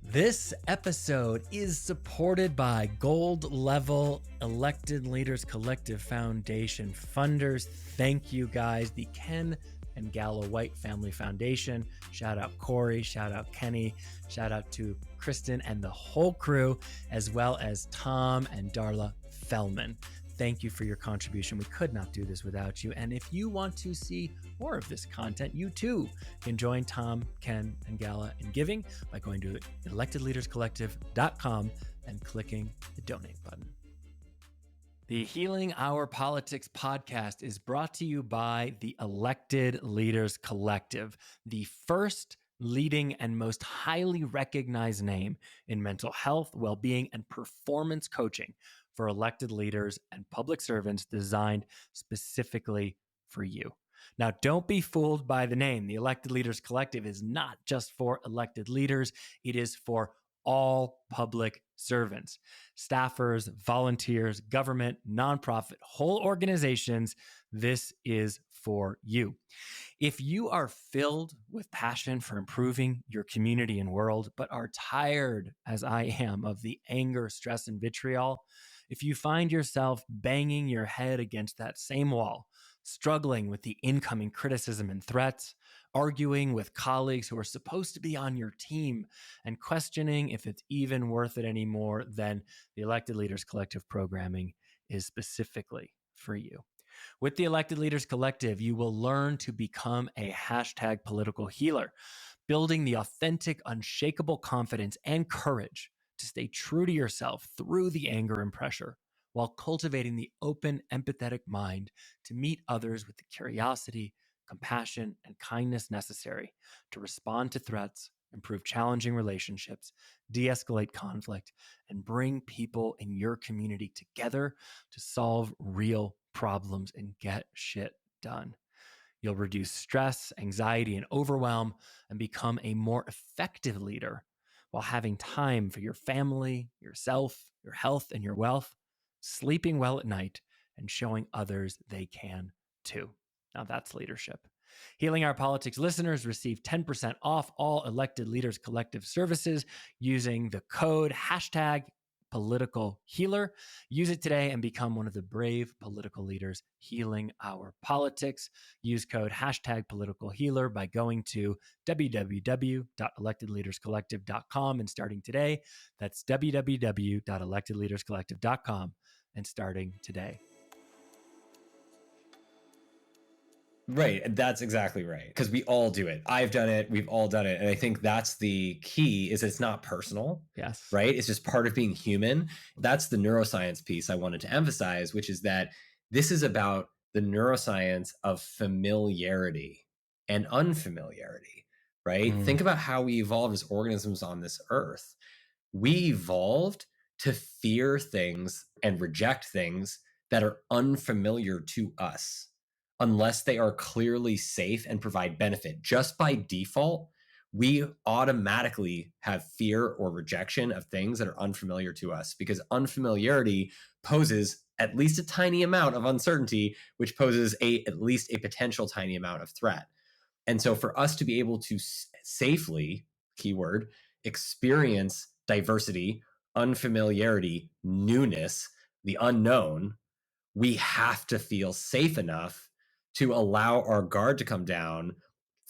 This episode is supported by Gold Level Elected Leaders Collective Foundation funders. Thank you guys. The Ken and Gala White Family Foundation. Shout out Corey, shout out Kenny, shout out to Kristen and the whole crew, as well as Tom and Darla Fellman. Thank you for your contribution. We could not do this without you. And if you want to see more of this content, you too can join Tom, Ken, and Gala in giving by going to electedleaderscollective.com and clicking the donate button. The Healing Our Politics podcast is brought to you by the Elected Leaders Collective, the first leading and most highly recognized name in mental health, well-being, and performance coaching for elected leaders and public servants, designed specifically for you. Now, don't be fooled by the name. The Elected Leaders Collective is not just for elected leaders. It is for all public servants, staffers, volunteers, government, nonprofit, whole organizations. This is for you. If you are filled with passion for improving your community and world, but are tired, as I am, of the anger, stress, and vitriol, if you find yourself banging your head against that same wall, struggling with the incoming criticism and threats, arguing with colleagues who are supposed to be on your team, and questioning if it's even worth it anymore, then the Elected Leaders Collective programming is specifically for you. With the Elected Leaders Collective, you will learn to become a hashtag political healer, building the authentic, unshakable confidence and courage to stay true to yourself through the anger and pressure, while cultivating the open, empathetic mind to meet others with the curiosity, compassion, and kindness necessary to respond to threats, improve challenging relationships, de-escalate conflict, and bring people in your community together to solve real problems and get shit done. You'll reduce stress, anxiety, and overwhelm and become a more effective leader while having time for your family, yourself, your health, and your wealth, sleeping well at night, and showing others they can too. Now that's leadership. Healing Our Politics listeners receive 10% off all Elected Leaders Collective services using the code hashtag political healer. Use it today and become one of the brave political leaders healing our politics. Use code hashtag political healer by going to www.electedleaderscollective.com and starting today. That's www.electedleaderscollective.com and starting today. Right. And that's exactly right. Because we all do it. I've done it. We've all done it. And I think that's the key, is it's not personal. Yes. Right. It's just part of being human. That's the neuroscience piece I wanted to emphasize, which is that this is about the neuroscience of familiarity and unfamiliarity. Right. Think about how we evolved as organisms on this earth. We evolved to fear things and reject things that are unfamiliar to us, unless they are clearly safe and provide benefit. Just by default, we automatically have fear or rejection of things that are unfamiliar to us, because unfamiliarity poses at least a tiny amount of uncertainty, which poses at least a potential tiny amount of threat. And so for us to be able to safely, keyword, experience diversity, unfamiliarity, newness, the unknown, we have to feel safe enough to allow our guard to come down,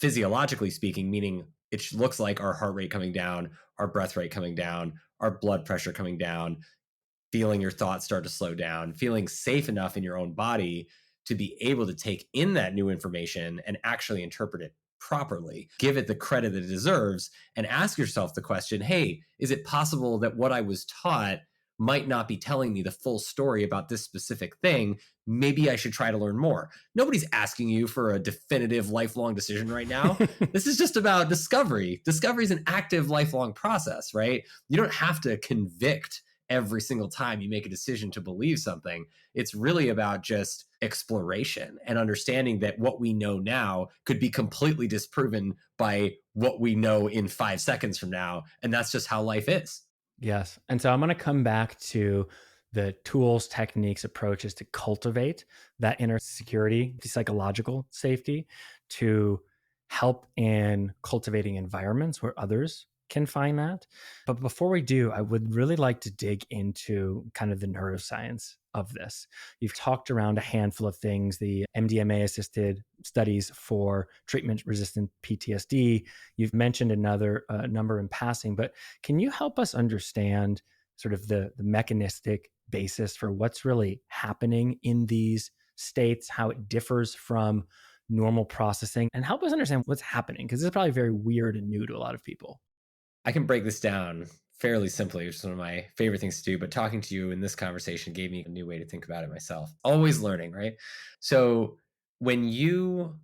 physiologically speaking, meaning it looks like our heart rate coming down, our breath rate coming down, our blood pressure coming down, feeling your thoughts start to slow down, feeling safe enough in your own body to be able to take in that new information and actually interpret it properly, give it the credit that it deserves, and ask yourself the question, hey, is it possible that what I was taught might not be telling me the full story about this specific thing. Maybe I should try to learn more. Nobody's asking you for a definitive lifelong decision right now. This is just about discovery. Discovery is an active lifelong process, right? You don't have to convict every single time you make a decision to believe something. It's really about just exploration and understanding that what we know now could be completely disproven by what we know in 5 seconds from now. And that's just how life is. Yes. And so I'm going to come back to the tools, techniques, approaches to cultivate that inner security, the psychological safety, to help in cultivating environments where others can find that. But before we do, I would really like to dig into kind of the neuroscience of this. You've talked around a handful of things, the MDMA assisted studies for treatment resistant PTSD. You've mentioned another number in passing, but can you help us understand sort of the mechanistic basis for what's really happening in these states, how it differs from normal processing, and help us understand what's happening? Because this is probably very weird and new to a lot of people. I can break this down fairly simply, which is one of my favorite things to do. But talking to you in this conversation gave me a new way to think about it myself. Always learning, right? So when you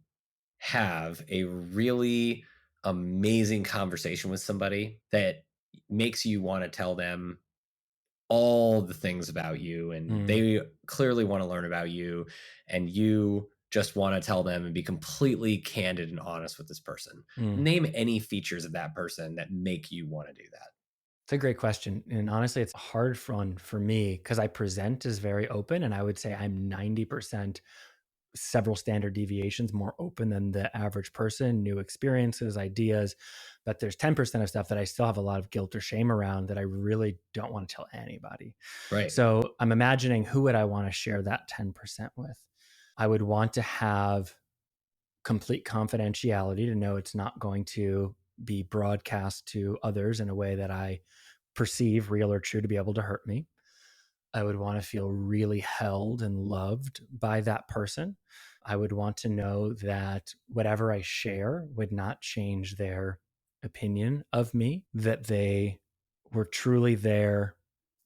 have a really amazing conversation with somebody that makes you want to tell them all the things about you, and Mm, they clearly want to learn about you, and you just want to tell them and be completely candid and honest with this person. mm. Name any features of that person that make you want to do that. It's a great question. And honestly, it's a hard one for me because I present as very open. And I would say I'm 90% several standard deviations more open than the average person, new experiences, ideas. But there's 10% of stuff that I still have a lot of guilt or shame around that I really don't want to tell anybody. Right. So I'm imagining who would I want to share that 10% with? I would want to have complete confidentiality to know it's not going to be broadcast to others in a way that I perceive real or true to be able to hurt me. I would want to feel really held and loved by that person. I would want to know that whatever I share would not change their opinion of me, that they were truly there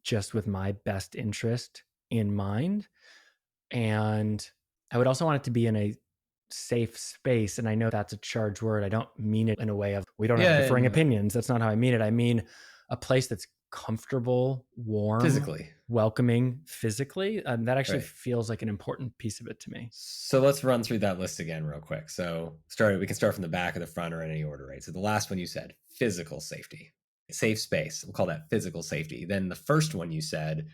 just with my best interest in mind. And I would also want it to be in a safe space. And I know that's a charged word. I don't mean it in a way of we don't have Yeah, differing and opinions. That's not how I mean it. I mean a place that's comfortable, warm, physically. welcoming physically. That actually Right. feels like an important piece of it to me. So let's run through that list again real quick. So we can start from the back or the front or in any order, right? So the last one you said, physical safety, safe space. We'll call that physical safety. Then the first one you said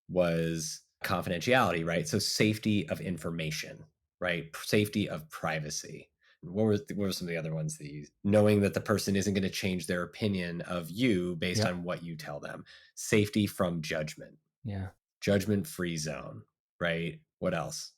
was confidentiality, right? So safety of information, right? Safety of privacy. What were some of the other ones that you knowing that the person isn't going to change their opinion of you based Yep. on what you tell them? Safety from judgment, Yeah. judgment free zone, right? What else?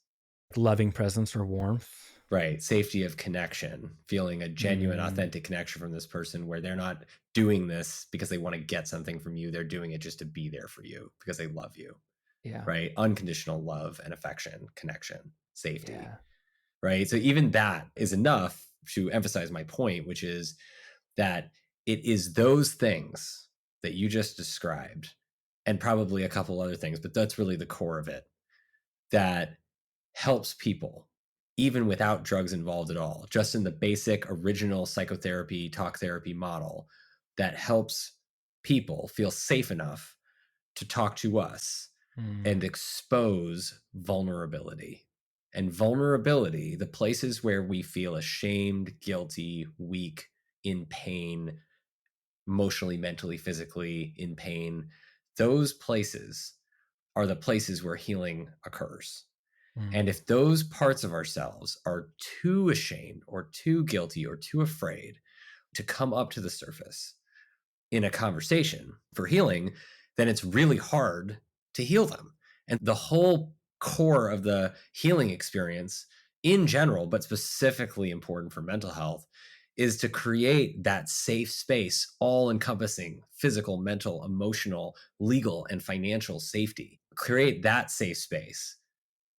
Loving presence or warmth. Right. Safety of connection, feeling a genuine, Mm, authentic connection from this person where they're not doing this because they want to get something from you. They're doing it just to be there for you because they love you. yeah. Right. Unconditional love and affection, connection, safety. Yeah. Right. So even that is enough to emphasize my point, which is that it is those things that you just described and probably a couple other things, but that's really the core of it that helps people even without drugs involved at all, just in the basic original psychotherapy, talk therapy model that helps people feel safe enough to talk to us Mm, and expose vulnerability. And vulnerability, the places where we feel ashamed, guilty, weak, in pain, emotionally, mentally, physically in pain, those places are the places where healing occurs. And mm, if those parts of ourselves are too ashamed or too guilty or too afraid to come up to the surface in a conversation for healing, then it's really hard to heal them. And the whole core of the healing experience in general, but specifically important for mental health, is to create that safe space, all encompassing physical, mental, emotional, legal, and financial safety. Create that safe space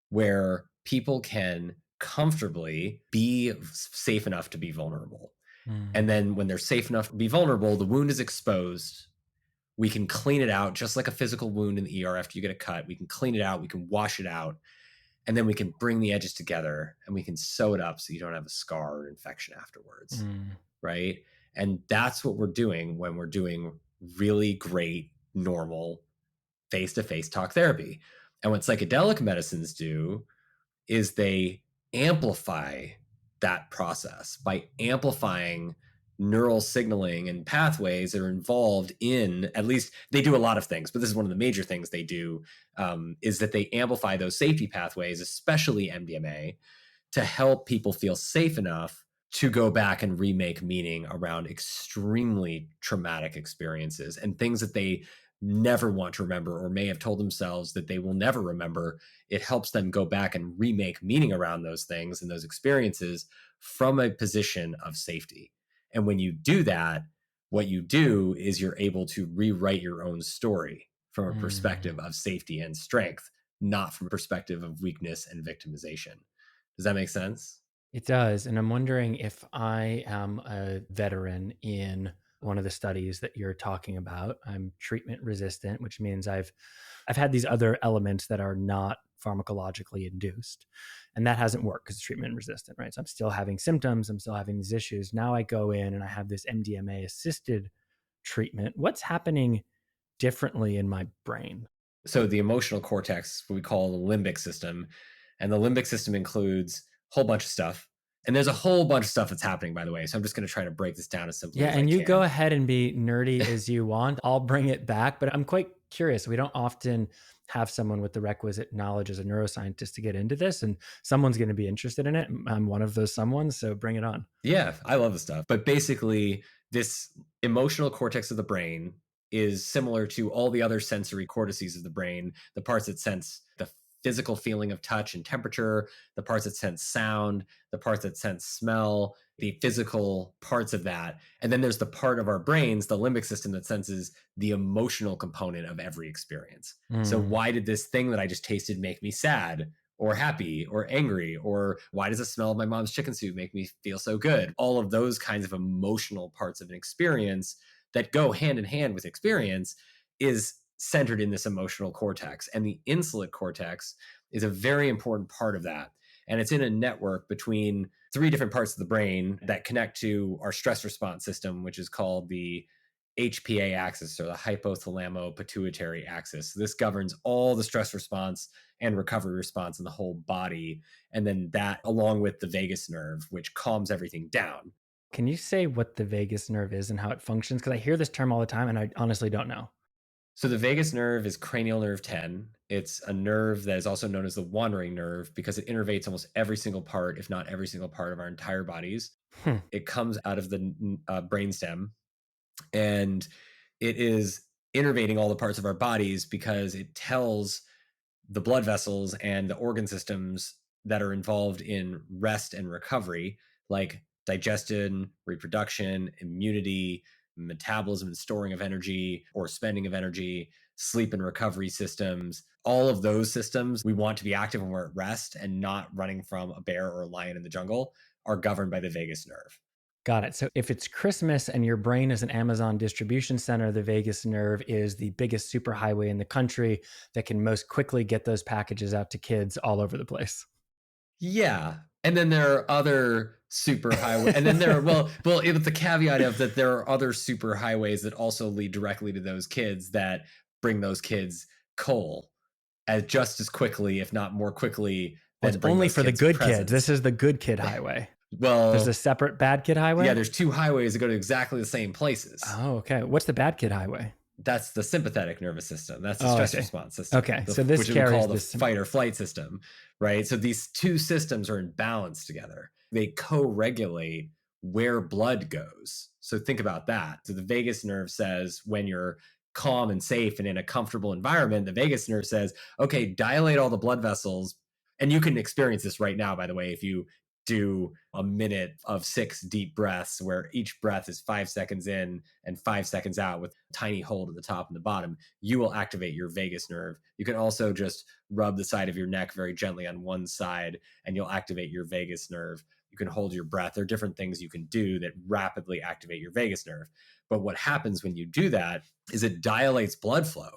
where people can comfortably be safe enough to be vulnerable. And mm. then when they're safe enough to be vulnerable, the wound is exposed We can clean it out just like a physical wound in the ER after you get a cut. We can clean it out, we can wash it out, and then we can bring the edges together and we can sew it up so you don't have a scar or infection afterwards. Right? And that's what we're doing when we're doing really great, normal face-to-face talk therapy. And what psychedelic medicines do is they amplify that process by amplifying neural signaling and pathways that are involved in, at least they do a lot of things, but this is one of the major things they do, is that they amplify those safety pathways, especially MDMA, to help people feel safe enough to go back and remake meaning around extremely traumatic experiences and things that they never want to remember or may have told themselves that they will never remember. It helps them go back and remake meaning around those things and those experiences from a position of safety. And when you do that, what you do is you're able to rewrite your own story from a perspective of safety and strength, not from a perspective of weakness and victimization. Does that make sense? It does. And I'm wondering if I am a veteran in one of the studies that you're talking about. I'm treatment resistant, which means I've had these other elements that are not pharmacologically induced. And that hasn't worked because it's treatment resistant, right? So I'm still having symptoms, I'm still having these issues. Now I go in and I have this MDMA assisted treatment. What's happening differently in my brain? So the emotional cortex, what we call the limbic system, and the limbic system includes a whole bunch of stuff. And there's a whole bunch of stuff that's happening, by the way. So I'm just going to try to break this down as simply Yeah, as I and you can. go ahead and be nerdy as you want. I'll bring it back, but I'm quite curious. We don't often have someone with the requisite knowledge as a neuroscientist to get into this, and someone's going to be interested in it. I'm one of those someones, so bring it on. Yeah, I love this stuff. But basically, this emotional cortex of the brain is similar to all the other sensory cortices of the brain, the parts that sense the physical feeling of touch and temperature, the parts that sense sound, the parts that sense smell, the physical parts of that. And then there's the part of our brains, the limbic system, that senses the emotional component of every experience. So why did this thing that I just tasted make me sad or happy or angry? Or why does the smell of my mom's chicken soup make me feel so good? All of those kinds of emotional parts of an experience that go hand in hand with experience is centered in this emotional cortex. And the insular cortex is a very important part of that. And it's in a network between three different parts of the brain that connect to our stress response system, which is called the HPA axis, or the hypothalamo-pituitary axis. So this governs all the stress response and recovery response in the whole body. And then that, along with the vagus nerve, which calms everything down. Can you say what the vagus nerve is and how it functions? Because I hear this term all the time and I honestly don't know. So the vagus nerve is cranial nerve 10. It's a nerve that is also known as the wandering nerve because it innervates almost every single part, if not every single part of our entire bodies. It comes out of the brainstem, and it is innervating all the parts of our bodies because it tells the blood vessels and the organ systems that are involved in rest and recovery, like digestion, reproduction, immunity, metabolism and storing of energy or spending of energy, sleep and recovery systems, all of those systems we want to be active when we're at rest and not running from a bear or a lion in the jungle, are governed by the vagus nerve. Got it. So if it's Christmas and your brain is an Amazon distribution center, the vagus nerve is the biggest superhighway in the country that can most quickly get those packages out to kids all over the place. Yeah. And then there are other super highways. And then there are, well, with the caveat of that there are other super highways that also lead directly to those kids that bring those kids coal as just as quickly, if not more quickly, Well, than it's bring only those for the kids good presents. kids. This is the good kid highway. Well, There's a separate bad kid highway? yeah, there's two highways that go to exactly the same places. Oh, okay. What's the bad kid highway? That's the sympathetic nervous system. That's the stress response system. Okay, so this which we carries call the this fight or flight system, right? So these two systems are in balance together. They co-regulate where blood goes. So think about that. So the vagus nerve says when you're calm and safe and in a comfortable environment, the vagus nerve says, okay, dilate all the blood vessels. And you can experience this right now, by the way, if you do a minute of 6 deep breaths where each breath is 5 seconds in and 5 seconds out with a tiny hold at the top and the bottom, you will activate your vagus nerve. You can also just rub the side of your neck very gently on one side and you'll activate your vagus nerve. You can hold your breath. There are different things you can do that rapidly activate your vagus nerve. But what happens when you do that is it dilates blood flow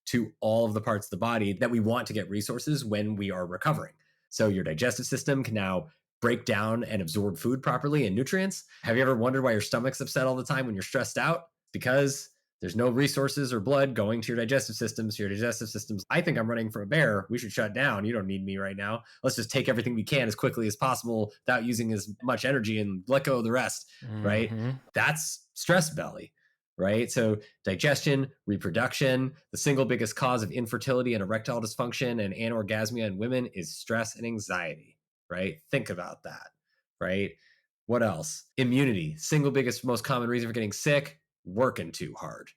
to all of the parts of the body that we want to get resources when we are recovering. So your digestive system can now break down and absorb food properly and nutrients. Have you ever wondered why your stomach's upset all the time when you're stressed out? Because there's no resources or blood going to your digestive system. So your digestive system's, I think I'm running from a bear. We should shut down. You don't need me right now. Let's just take everything we can as quickly as possible without using as much energy and let go of the rest, right? That's stress belly, right? So digestion, reproduction, the single biggest cause of infertility and erectile dysfunction and anorgasmia in women is stress and anxiety, right? Think about that, right? What else? Immunity, single biggest, most common reason for getting sick, working too hard.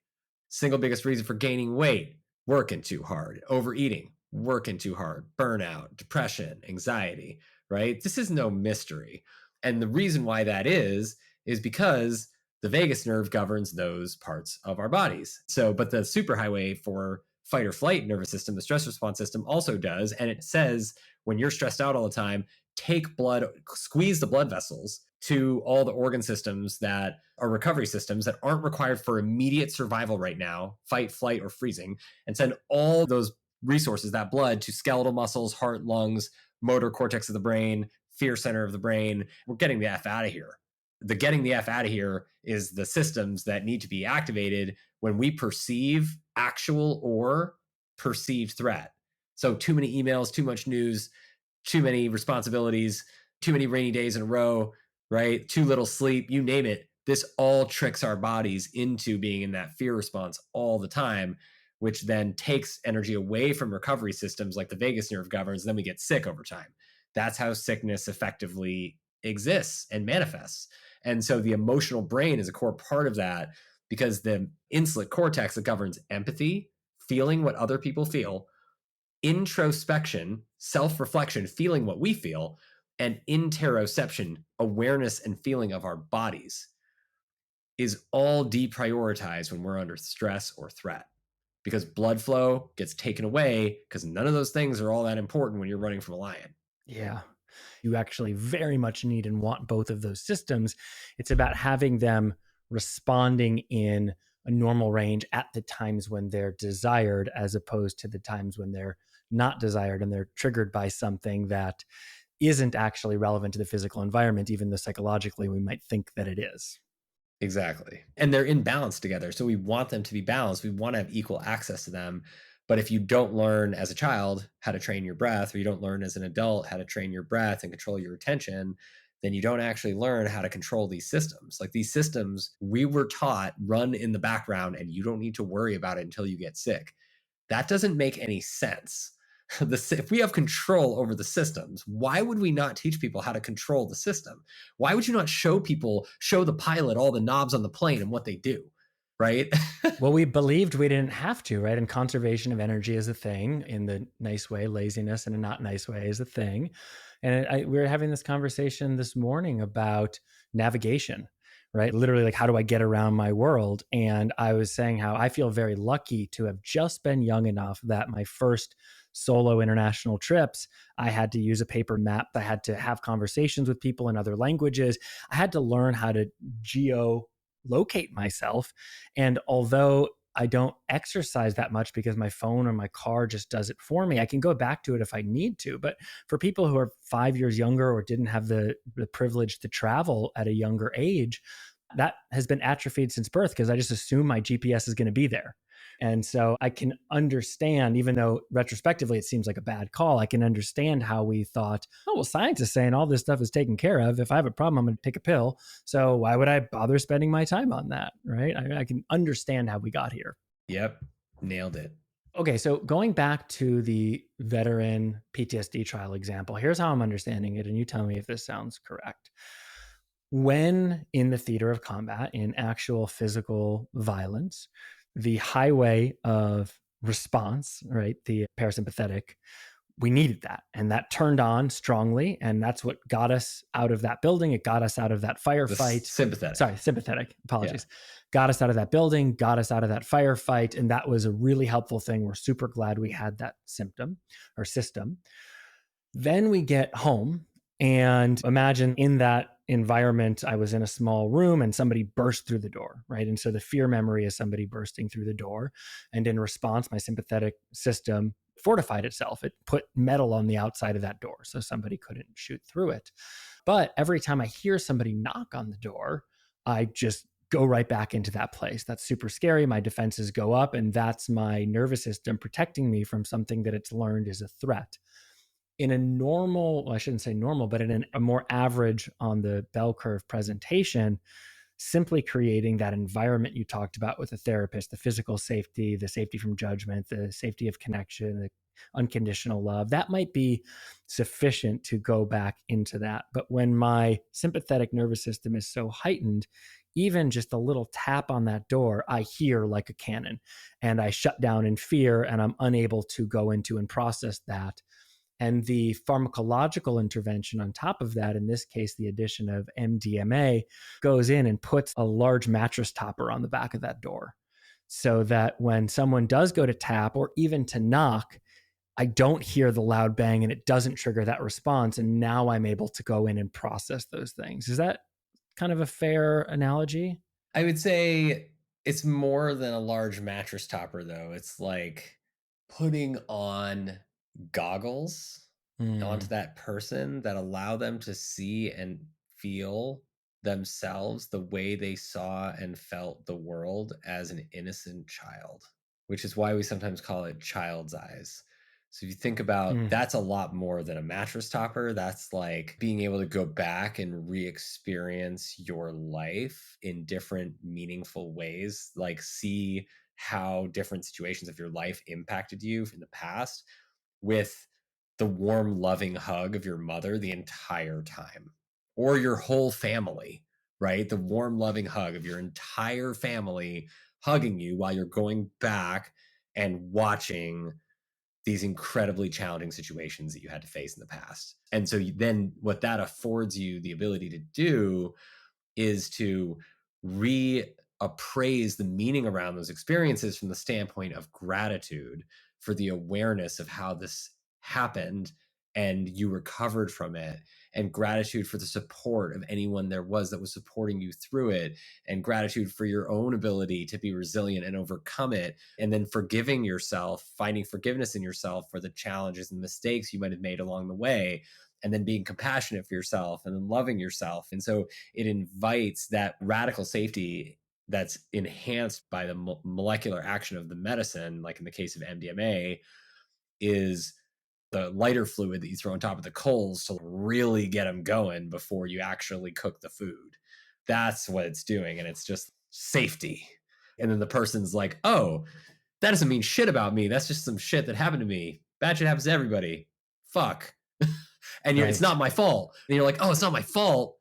Single biggest reason for gaining weight, working too hard. Overeating, working too hard. Burnout, depression, anxiety, right? This is no mystery. And the reason why that is because the vagus nerve governs those parts of our bodies. So, but the superhighway for fight or flight nervous system, the stress response system also does. And it says when you're stressed out all the time, take blood, squeeze the blood vessels to all the organ systems that are recovery systems that aren't required for immediate survival right now, fight, flight, or freezing, and send all those resources, that blood, to skeletal muscles, heart, lungs, motor cortex of the brain, fear center of the brain. We're getting the F out of here. The getting the F out of here is the systems that need to be activated when we perceive actual or perceived threat. So too many emails, too much news, too many responsibilities, too many rainy days in a row, right? Too little sleep, you name it. This all tricks our bodies into being in that fear response all the time, which then takes energy away from recovery systems like the vagus nerve governs, and then we get sick over time. That's how sickness effectively exists and manifests. And so the emotional brain is a core part of that because the insular cortex that governs empathy, feeling what other people feel, introspection, self-reflection, feeling what we feel, and interoception, awareness and feeling of our bodies, is all deprioritized when we're under stress or threat because blood flow gets taken away because none of those things are all that important when you're running from a lion. Yeah. You actually very much need and want both of those systems. It's about having them responding in a normal range at the times when they're desired, as opposed to the times when they're not desired and they're triggered by something that isn't actually relevant to the physical environment, even though psychologically we might think that it is. Exactly. And they're in balance together. So we want them to be balanced. We want to have equal access to them. But if you don't learn as a child how to train your breath, or you don't learn as an adult how to train your breath and control your attention, then you don't actually learn how to control these systems. Like these systems, we were taught run in the background and you don't need to worry about it until you get sick. That doesn't make any sense. If we have control over the systems, why would we not teach people how to control the system? Why would you not show the pilot all the knobs on the plane and what they do, right? Well, we believed we didn't have to, right? And conservation of energy is a thing in the nice way. Laziness in a not nice way is a thing. And we were having this conversation this morning about navigation, right? Literally, like, how do I get around my world? And I was saying how I feel very lucky to have just been young enough that my first solo international trips, I had to use a paper map. I had to have conversations with people in other languages. I had to learn how to geolocate myself. And although I don't exercise that much because my phone or my car just does it for me, I can go back to it if I need to. But for people who are 5 years younger or didn't have the privilege to travel at a younger age, that has been atrophied since birth because I just assume my GPS is going to be there. And so I can understand, even though retrospectively it seems like a bad call, I can understand how we thought, oh, well, science is saying all this stuff is taken care of. If I have a problem, I'm going to take a pill. So why would I bother spending my time on that? Right. I can understand how we got here. Yep. Nailed it. Okay. So going back to the veteran PTSD trial example, here's how I'm understanding it. And you tell me if this sounds correct. When in the theater of combat, in actual physical violence, the highway of response, right, the parasympathetic, we needed that. And that turned on strongly. And that's what got us out of that building. It got us out of that The firefight. sympathetic. Sorry, sympathetic. Yeah. Apologies. Got us out of that building, got us out of that firefight. And that was a really helpful thing. We're super glad we had that symptom or system. Then we get home, and imagine in that environment, I was in a small room and somebody burst through the door, right? And so the fear memory is somebody bursting through the door. And in response, my sympathetic system fortified itself. It put metal on the outside of that door so somebody couldn't shoot through it. But every time I hear somebody knock on the door, I just go right back into that place. That's super scary. My defenses go up, and that's my nervous system protecting me from something that it's learned is a threat. In a normal, well, I shouldn't say normal, but in a more average on the bell curve presentation, simply creating that environment you talked about with a therapist, the physical safety, the safety from judgment, the safety of connection, the unconditional love, that might be sufficient to go back into that. But when my sympathetic nervous system is so heightened, even just a little tap on that door, I hear like a cannon, and I shut down in fear, and I'm unable to go into and process that. And the pharmacological intervention on top of that, in this case, the addition of MDMA, goes in and puts a large mattress topper on the back of that door so that when someone does go to tap or even to knock, I don't hear the loud bang and it doesn't trigger that response. And now I'm able to go in and process those things. Is that kind of a fair analogy? I would say it's more than a large mattress topper, though. It's like putting on goggles onto Mm, that person that allow them to see and feel themselves the way they saw and felt the world as an innocent child, which is why we sometimes call it child's eyes. So if you think about, mm, that's a lot more than a mattress topper. That's like being able to go back and re-experience your life in different meaningful ways, like see how different situations of your life impacted you in the past with the warm, loving hug of your mother the entire time, or your whole family, right? The warm, loving hug of your entire family hugging you while you're going back and watching these incredibly challenging situations that you had to face in the past. And so then what that affords you the ability to do is to reappraise the meaning around those experiences from the standpoint of gratitude for the awareness of how this happened and you recovered from it, and gratitude for the support of anyone there was that was supporting you through it, and gratitude for your own ability to be resilient and overcome it, and then forgiving yourself, finding forgiveness in yourself for the challenges and mistakes you might have made along the way, and then being compassionate for yourself and then loving yourself. And so it invites that radical safety that's enhanced by the molecular action of the medicine, like in the case of MDMA, is the lighter fluid that you throw on top of the coals to really get them going before you actually cook the food. That's what it's doing. And it's just safety. And then the person's like, oh, that doesn't mean shit about me. That's just some shit that happened to me. Bad shit happens to everybody. Fuck. And it's right. not my fault. And you're like, oh, it's not my fault.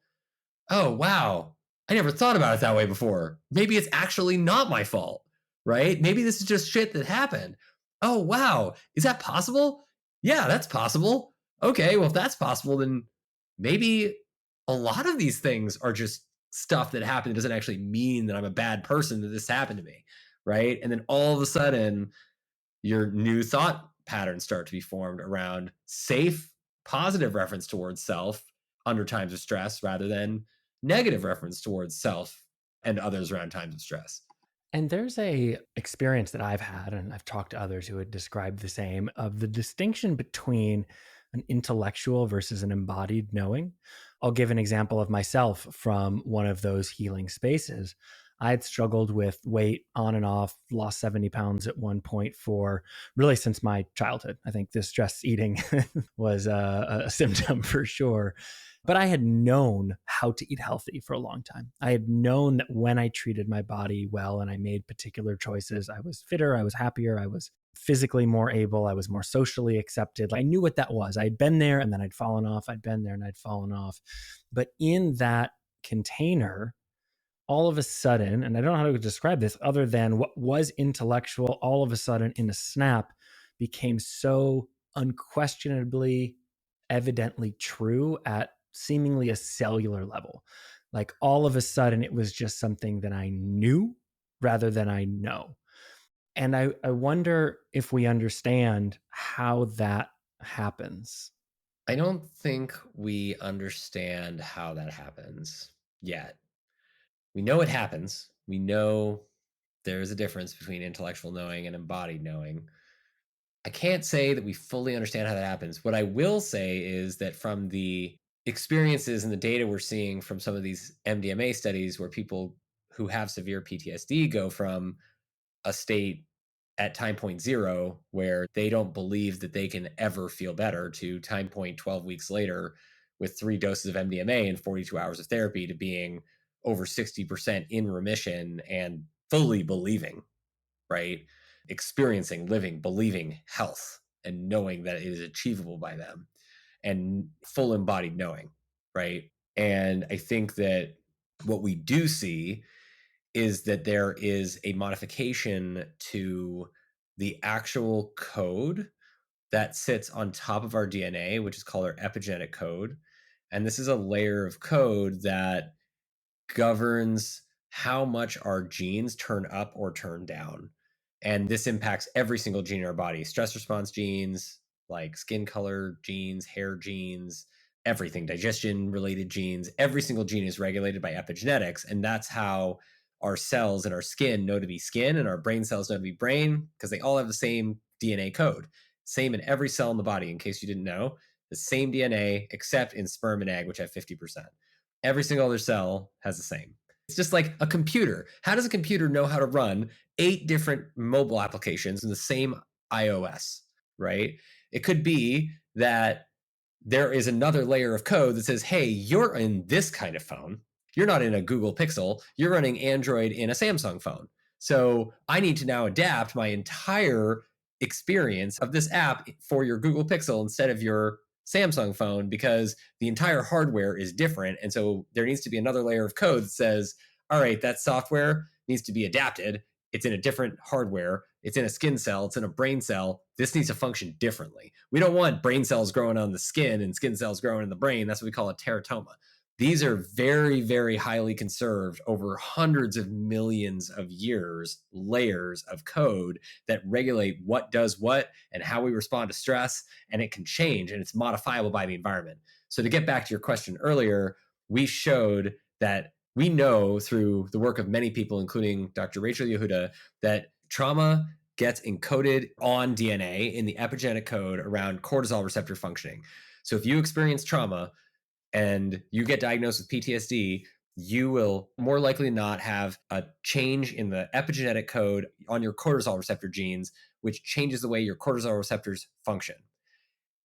Oh, wow. I never thought about it that way before. Maybe it's actually not my fault, right? Maybe this is just shit that happened. Oh, wow. Is that possible? Yeah, that's possible. Okay, well, if that's possible, then maybe a lot of these things are just stuff that happened. It doesn't actually mean that I'm a bad person, that this happened to me, right? And then all of a sudden, your new thought patterns start to be formed around safe, positive reference towards self under times of stress rather than negative reference towards self and others around times of stress. And there's a experience that I've had, and I've talked to others who would describe the same, of the distinction between an intellectual versus an embodied knowing. I'll give an example of myself from one of those healing spaces. I had struggled with weight on and off, lost 70 pounds at one point for really since my childhood. I think this stress eating was a symptom for sure. But I had known how to eat healthy for a long time. I had known that when I treated my body well and I made particular choices, I was fitter, I was happier, I was physically more able, I was more socially accepted. I knew what that was. I'd been there and then I'd fallen off. I'd been there and I'd fallen off. But in that container, all of a sudden, and I don't know how to describe this other than what was intellectual, all of a sudden in a snap became so unquestionably, evidently true at seemingly a cellular level. Like all of a sudden, it was just something that I knew rather than I know. And I wonder if we understand how that happens. I don't think we understand how that happens yet. We know it happens. We know there is a difference between intellectual knowing and embodied knowing. I can't say that we fully understand how that happens. What I will say is that from the experiences and the data we're seeing from some of these MDMA studies where people who have severe PTSD go from a state at time point 0 where they don't believe that they can ever feel better to time point 12 weeks later with 3 doses of MDMA and 42 hours of therapy to being over 60% in remission and fully believing, right? Experiencing, living, believing health and knowing that it is achievable by them and full embodied knowing, right? And I think that what we do see is that there is a modification to the actual code that sits on top of our DNA, which is called our epigenetic code. And this is a layer of code that governs how much our genes turn up or turn down. And this impacts every single gene in our body: stress response genes, like skin color genes, hair genes, everything, digestion related genes. Every single gene is regulated by epigenetics. And that's how our cells in our skin know to be skin and our brain cells know to be brain, because they all have the same DNA code. Same in every cell in the body, in case you didn't know. The same DNA, except in sperm and egg, which have 50%. Every single other cell has the same. It's just like a computer. How does a computer know how to run 8 different mobile applications in the same iOS, right? It could be that there is another layer of code that says, hey, you're in this kind of phone. You're not in a Google Pixel. You're running Android in a Samsung phone. So I need to now adapt my entire experience of this app for your Google Pixel instead of your Samsung phone, because the entire hardware is different. And so there needs to be another layer of code that says, all right, that software needs to be adapted. It's in a different hardware. It's in a skin cell. It's in a brain cell. This needs to function differently. We don't want brain cells growing on the skin and skin cells growing in the brain. That's what we call a teratoma. These are very, very highly conserved over hundreds of millions of years, layers of code that regulate what does what and how we respond to stress. And it can change and it's modifiable by the environment. So to get back to your question earlier, we showed that we know through the work of many people, including Dr. Rachel Yehuda, that trauma gets encoded on DNA in the epigenetic code around cortisol receptor functioning. So if you experience trauma and you get diagnosed with PTSD, you will more likely not have a change in the epigenetic code on your cortisol receptor genes, which changes the way your cortisol receptors function.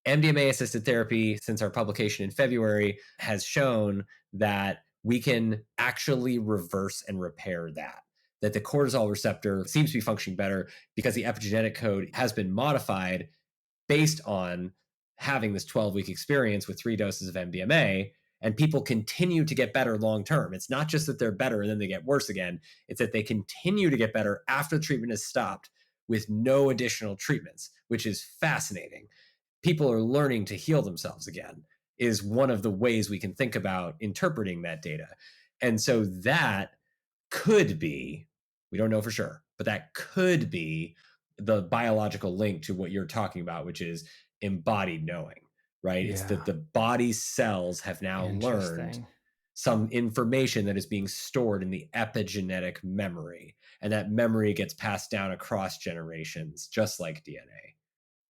MDMA-assisted therapy, since our publication in February, has shown that we can actually reverse and repair that the cortisol receptor seems to be functioning better because the epigenetic code has been modified based on having this 12-week experience with 3 doses of MDMA, and people continue to get better long term. It's not just that they're better and then they get worse again. It's that they continue to get better after the treatment is stopped with no additional treatments, which is fascinating. People are learning to heal themselves again is one of the ways we can think about interpreting that data. And so that could be, we don't know for sure, but that could be the biological link to what you're talking about, which is embodied knowing, right? It's that Yeah. the body's cells have now learned Interesting. some information that is being stored in the epigenetic memory, and that memory gets passed down across generations, just like DNA.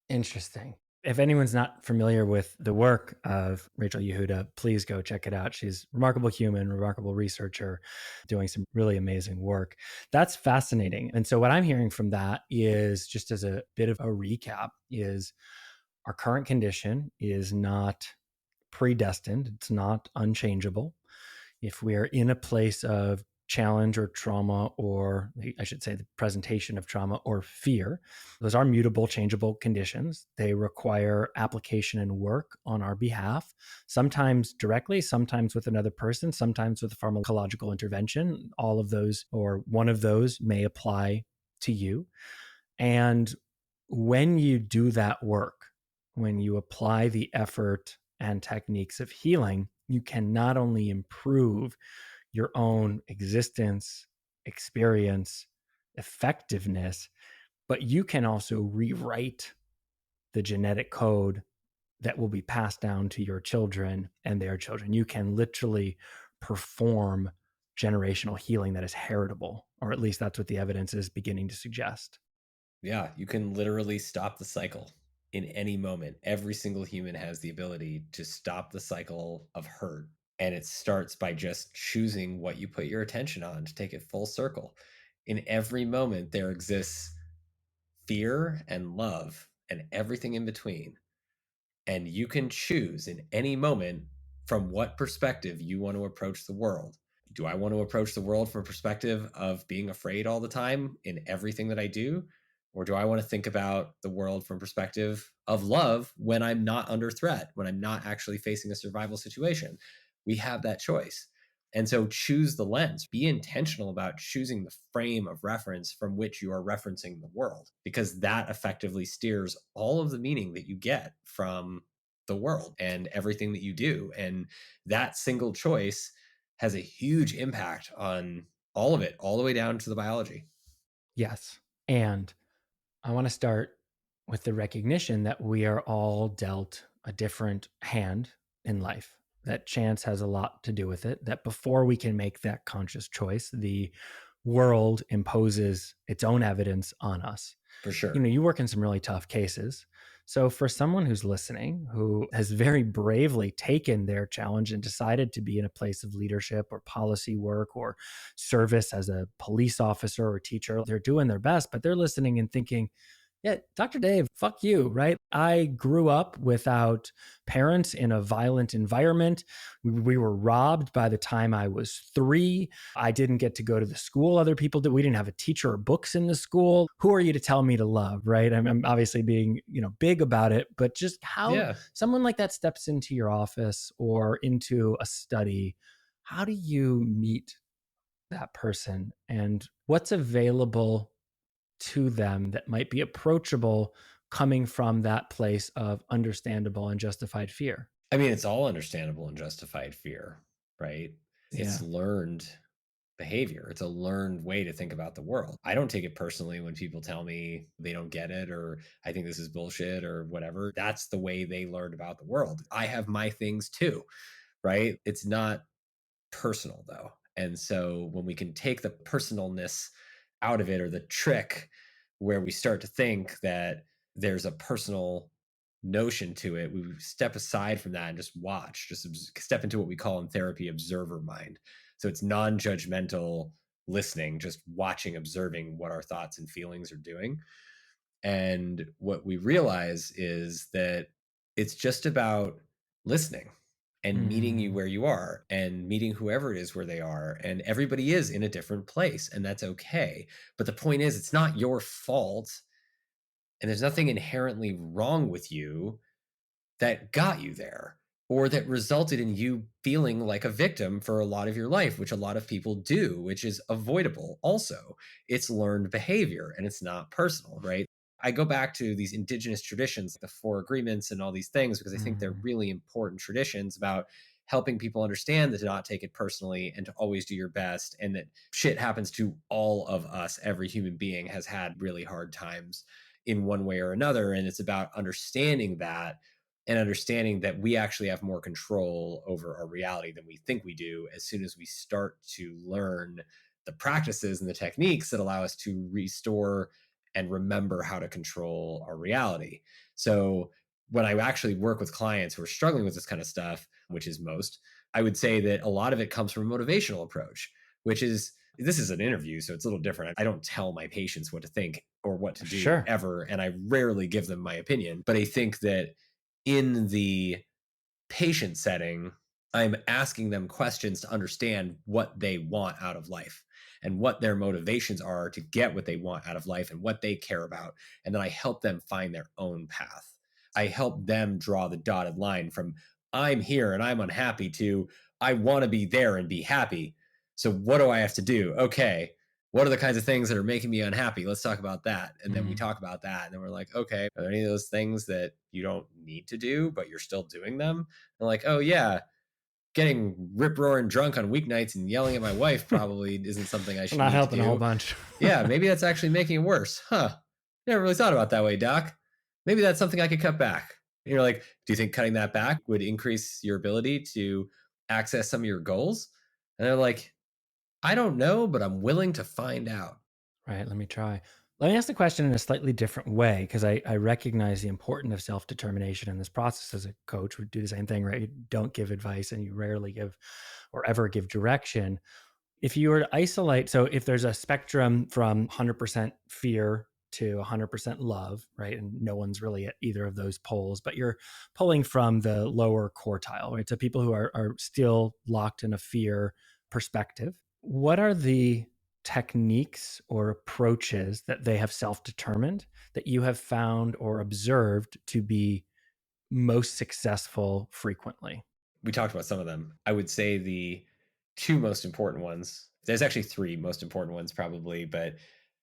Interesting. If anyone's not familiar with the work of Rachel Yehuda, please go check it out. She's a remarkable human, remarkable researcher, doing some really amazing work. That's fascinating. And so what I'm hearing from that is, just as a bit of a recap, is our current condition is not predestined. It's not unchangeable. If we are in a place of challenge or trauma, or I should say the presentation of trauma or fear, those are mutable, changeable conditions. They require application and work on our behalf, sometimes directly, sometimes with another person, sometimes with a pharmacological intervention. All of those or one of those may apply to you. And when you do that work, when you apply the effort and techniques of healing, you can not only improve your own existence, experience, effectiveness, but you can also rewrite the genetic code that will be passed down to your children and their children. You can literally perform generational healing that is heritable, or at least that's what the evidence is beginning to suggest. Yeah, you can literally stop the cycle in any moment. Every single human has the ability to stop the cycle of hurt. And it starts by just choosing what you put your attention on to take it full circle. In every moment, there exists fear and love and everything in between. And you can choose in any moment from what perspective you want to approach the world. Do I want to approach the world from a perspective of being afraid all the time in everything that I do? Or do I want to think about the world from perspective of love when I'm not under threat, when I'm not actually facing a survival situation? We have that choice. And so choose the lens. Be intentional about choosing the frame of reference from which you are referencing the world, because that effectively steers all of the meaning that you get from the world and everything that you do. And that single choice has a huge impact on all of it, all the way down to the biology. Yes. And I want to start with the recognition that we are all dealt a different hand in life, that chance has a lot to do with it, that before we can make that conscious choice, the world imposes its own evidence on us. For sure. You work in some really tough cases. So for someone who's listening, who has very bravely taken their challenge and decided to be in a place of leadership or policy work or service as a police officer or teacher, they're doing their best, but they're listening and thinking, yeah, Dr. Dave, fuck you, right? I grew up without parents in a violent environment. We were robbed by the time I was 3. I didn't get to go to the school other people did. We didn't have a teacher or books in the school. Who are you to tell me to love, right? I'm obviously being, big about it, but just how Yeah. someone like that steps into your office or into a study, how do you meet that person and what's available to them that might be approachable coming from that place of understandable and justified fear? I mean, it's all understandable and justified fear, right? Yeah. It's learned behavior. It's a learned way to think about the world. I don't take it personally when people tell me they don't get it or I think this is bullshit or whatever. That's the way they learned about the world. I have my things too, right? It's not personal though. And so when we can take the personalness out of it, or the trick where we start to think that there's a personal notion to it, we step aside from that and just watch, step into what we call in therapy observer mind. So it's non-judgmental listening, just watching, observing what our thoughts and feelings are doing. And what we realize is that it's just about listening and meeting you Mm. where you are and meeting whoever it is where they are. And everybody is in a different place, and that's okay. But the point is, it's not your fault. And there's nothing inherently wrong with you that got you there or that resulted in you feeling like a victim for a lot of your life, which a lot of people do, which is avoidable. Also, it's learned behavior and it's not personal, right? I go back to these indigenous traditions, the Four Agreements and all these things, because I think they're Mm. really important traditions about helping people understand that to not take it personally and to always do your best, and that shit happens to all of us. Every human being has had really hard times in one way or another. And it's about understanding that and understanding that we actually have more control over our reality than we think we do as soon as we start to learn the practices and the techniques that allow us to restore and remember how to control our reality. So when I actually work with clients who are struggling with this kind of stuff, which is most, I would say that a lot of it comes from a motivational approach, which is, this is an interview, so it's a little different. I don't tell my patients what to think or what to do Sure. ever, and I rarely give them my opinion. But I think that in the patient setting, I'm asking them questions to understand what they want out of life and what their motivations are to get what they want out of life and what they care about. And then I help them find their own path. I help them draw the dotted line from I'm here and I'm unhappy to I want to be there and be happy. So what do I have to do? Okay, What are the kinds of things that are making me unhappy? Let's talk about that. And then we Mm. talk about that. And then we're like, okay, are there any of those things that you don't need to do, but you're still doing them? And like, oh, yeah, getting rip roaring drunk on weeknights and yelling at my wife probably isn't something I should Not need to helping a whole do. bunch. Yeah, maybe that's actually making it worse. Huh. Never really thought about that way, doc. Maybe that's something I could cut back. And you're like, do you think cutting that back would increase your ability to access some of your goals? And they're like, I don't know, but I'm willing to find out. Right. Let me try. Let me ask the question in a slightly different way because I recognize the importance of self determination in this process. As a coach, we do the same thing, right? You don't give advice and you rarely give or ever give direction. If you were to isolate, so if there's a spectrum from 100% fear to 100% love, right? And no one's really at either of those poles, but you're pulling from the lower quartile, right? So people who are still locked in a fear perspective. What are the techniques or approaches that they have self determined that you have found or observed to be most successful frequently? We talked about some of them. I would say the two most important ones, there's actually three most important ones probably, but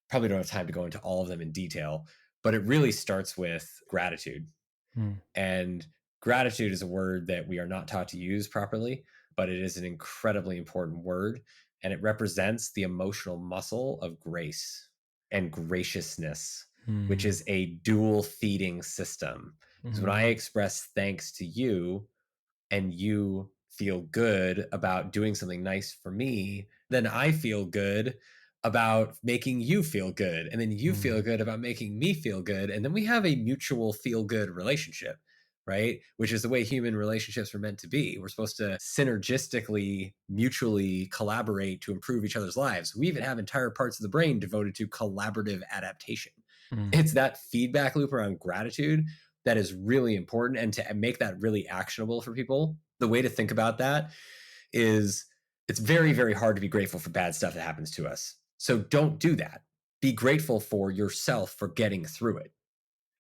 probably don't have time to go into all of them in detail. But it really starts with gratitude. Hmm. And gratitude is a word that we are not taught to use properly, but it is an incredibly important word. And it represents the emotional muscle of grace and graciousness, which Hmm. is a dual feeding system. Because when I Hmm. express thanks to you, and you feel good about doing something nice for me, then I feel good about making you feel good. And then you feel Hmm. good about making me feel good. And then we have a mutual feel good relationship, right? Which is the way human relationships are meant to be. We're supposed to synergistically, mutually collaborate to improve each other's lives. We even have entire parts of the brain devoted to collaborative adaptation. Hmm. It's that feedback loop around gratitude that is really important, and to make that really actionable for people. The way to think about that is it's very, very hard to be grateful for bad stuff that happens to us. So don't do that. Be grateful for yourself for getting through it.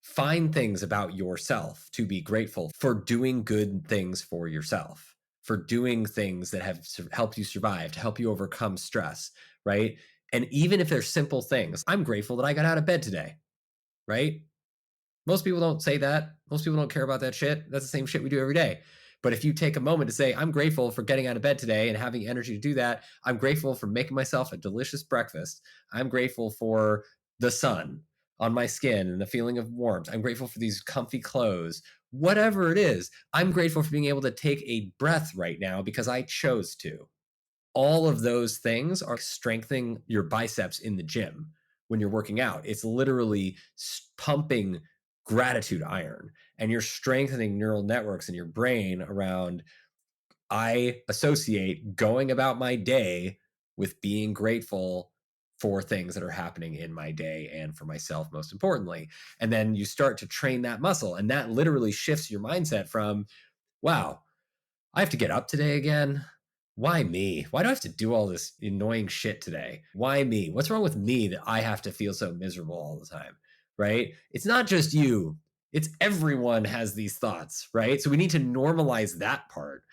Find things about yourself to be grateful for, doing good things for yourself, for doing things that have helped you survive, to help you overcome stress, right? And even if they're simple things, I'm grateful that I got out of bed today, right? Most people don't say that. Most people don't care about that shit. That's the same shit we do every day. But if you take a moment to say, I'm grateful for getting out of bed today and having energy to do that, I'm grateful for making myself a delicious breakfast. I'm grateful for the sun on my skin and the feeling of warmth. I'm grateful for these comfy clothes. Whatever it is, I'm grateful for being able to take a breath right now because I chose to. All of those things are strengthening your biceps in the gym when you're working out. It's literally pumping gratitude iron, and you're strengthening neural networks in your brain around, I associate going about my day with being grateful for things that are happening in my day and for myself, most importantly. And then you start to train that muscle, and that literally shifts your mindset from, wow, I have to get up today again. Why me? Why do I have to do all this annoying shit today? Why me? What's wrong with me that I have to feel so miserable all the time? Right? It's not just you, it's everyone has these thoughts, right? So we need to normalize that part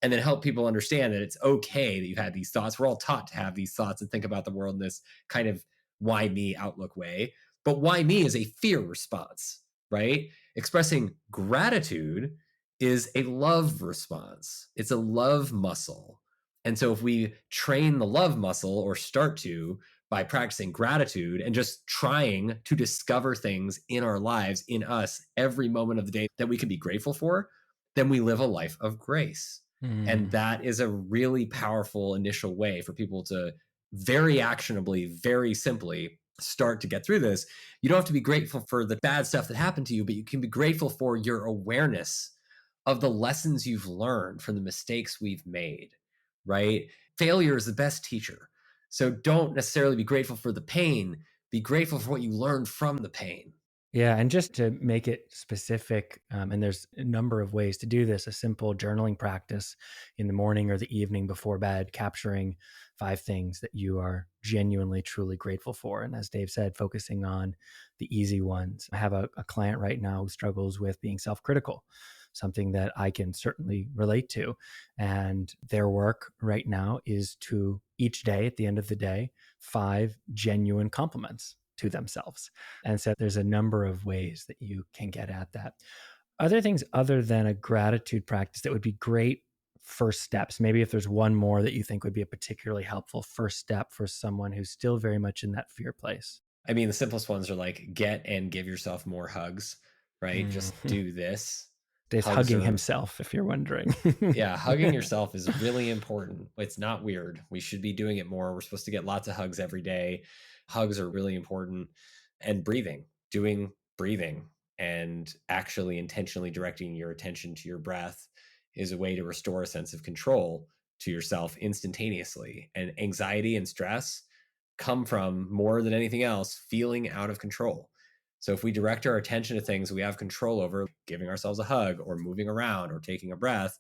and then help people understand that it's okay that you've had these thoughts. We're all taught to have these thoughts and think about the world in this kind of why me outlook way. But why me is a fear response, right? Expressing gratitude is a love response. It's a love muscle. And so if we train the love muscle, or start to, by practicing gratitude and just trying to discover things in our lives, in us, every moment of the day that we can be grateful for, then we live a life of grace. And Hmm. that is a really powerful initial way for people to very actionably, very simply start to get through this. You don't have to be grateful for the bad stuff that happened to you, but you can be grateful for your awareness of the lessons you've learned from the mistakes we've made, right? Failure is the best teacher. So don't necessarily be grateful for the pain, be grateful for what you learned from the pain. Yeah, and just to make it specific, and there's a number of ways to do this, a simple journaling practice in the morning or the evening before bed, capturing 5 things that you are genuinely, truly grateful for. And as Dave said, focusing on the easy ones. I have a client right now who struggles with being self critical. something that I can certainly relate to. And their work right now is to each day, at the end of the day, 5 genuine compliments to themselves. And so there's a number of ways that you can get at that. Other things other than a gratitude practice that would be great first steps, maybe if there's one more that you think would be a particularly helpful first step for someone who's still very much in that fear place. I mean, the simplest ones are like get and give yourself more hugs, right? Just Mhm. do this. Dave's Hugs hugging are, himself, if you're wondering. yeah, hugging yourself is really important. It's not weird. We should be doing it more. We're supposed to get lots of hugs every day. Hugs are really important. And breathing, doing breathing and actually intentionally directing your attention to your breath is a way to restore a sense of control to yourself instantaneously. And anxiety and stress come from more than anything else feeling out of control. So if we direct our attention to things we have control over, giving ourselves a hug or moving around or taking a breath,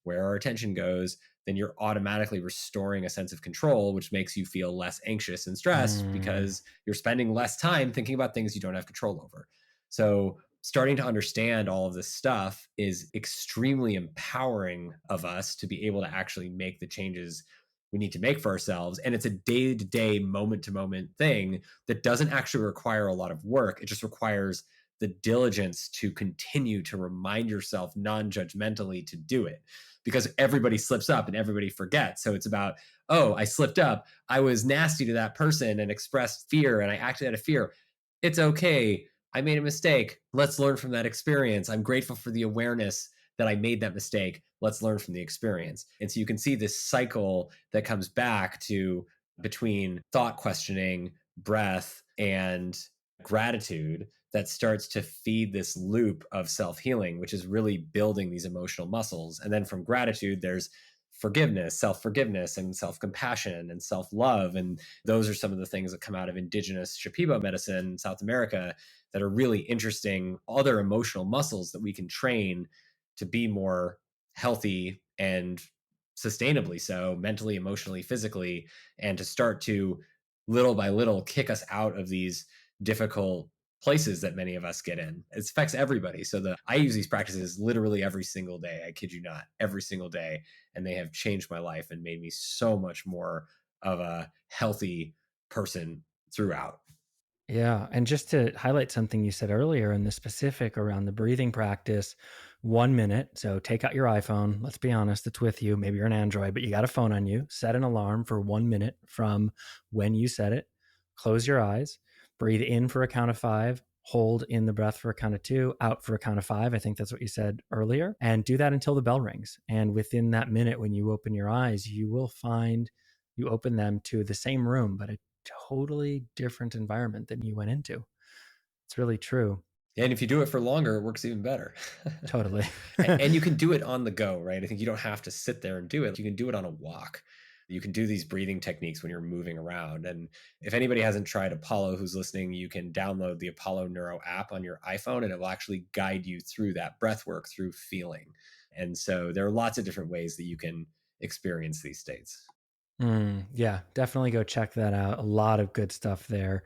where our attention goes, then you're automatically restoring a sense of control, which makes you feel less anxious and stressed Mm, because you're spending less time thinking about things you don't have control over. So starting to understand all of this stuff is extremely empowering of us to be able to actually make the changes we need to make for ourselves. And it's a day-to-day, moment-to-moment thing that doesn't actually require a lot of work. It just requires the diligence to continue to remind yourself non-judgmentally to do it, because everybody slips up and everybody forgets. So it's about, oh, I slipped up, I was nasty to that person and expressed fear and I acted out of fear. It's okay, I made a mistake, let's learn from that experience. I'm grateful for the awareness that I made that mistake. Let's learn from the experience. And so you can see this cycle that comes back to between thought questioning, breath, and gratitude that starts to feed this loop of self healing, which is really building these emotional muscles. And then from gratitude, there's forgiveness, self forgiveness, and self compassion and self love. And those are some of the things that come out of indigenous Shipibo medicine in South America that are really interesting, other emotional muscles that we can train to be more healthy and sustainably so, mentally, emotionally, physically, and to start to little by little kick us out of these difficult places that many of us get in. It affects everybody. So I use these practices literally every single day. I kid you not, every single day. And they have changed my life and made me so much more of a healthy person throughout. yeah. And just to highlight something you said earlier in the specific around the breathing practice, 1 minute. So take out your iPhone. Let's be honest, it's with you. Maybe you're an Android, but you got a phone on you. Set an alarm for 1 minute from when you set it. Close your eyes. Breathe in for a count of 5. Hold in the breath for a count of 2. Out for a count of 5. I think that's what you said earlier. And do that until the bell rings. And within that minute, when you open your eyes, you will find you open them to the same room, but a totally different environment than you went into. It's really true. And if you do it for longer, it works even better. Totally. And you can do it on the go, right? I think you don't have to sit there and do it. You can do it on a walk. You can do these breathing techniques when you're moving around. And if anybody hasn't tried Apollo who's listening, you can download the Apollo Neuro app on your iPhone and it will actually guide you through that breath work through feeling. And so there are lots of different ways that you can experience these states. Yeah, definitely go check that out. A lot of good stuff there.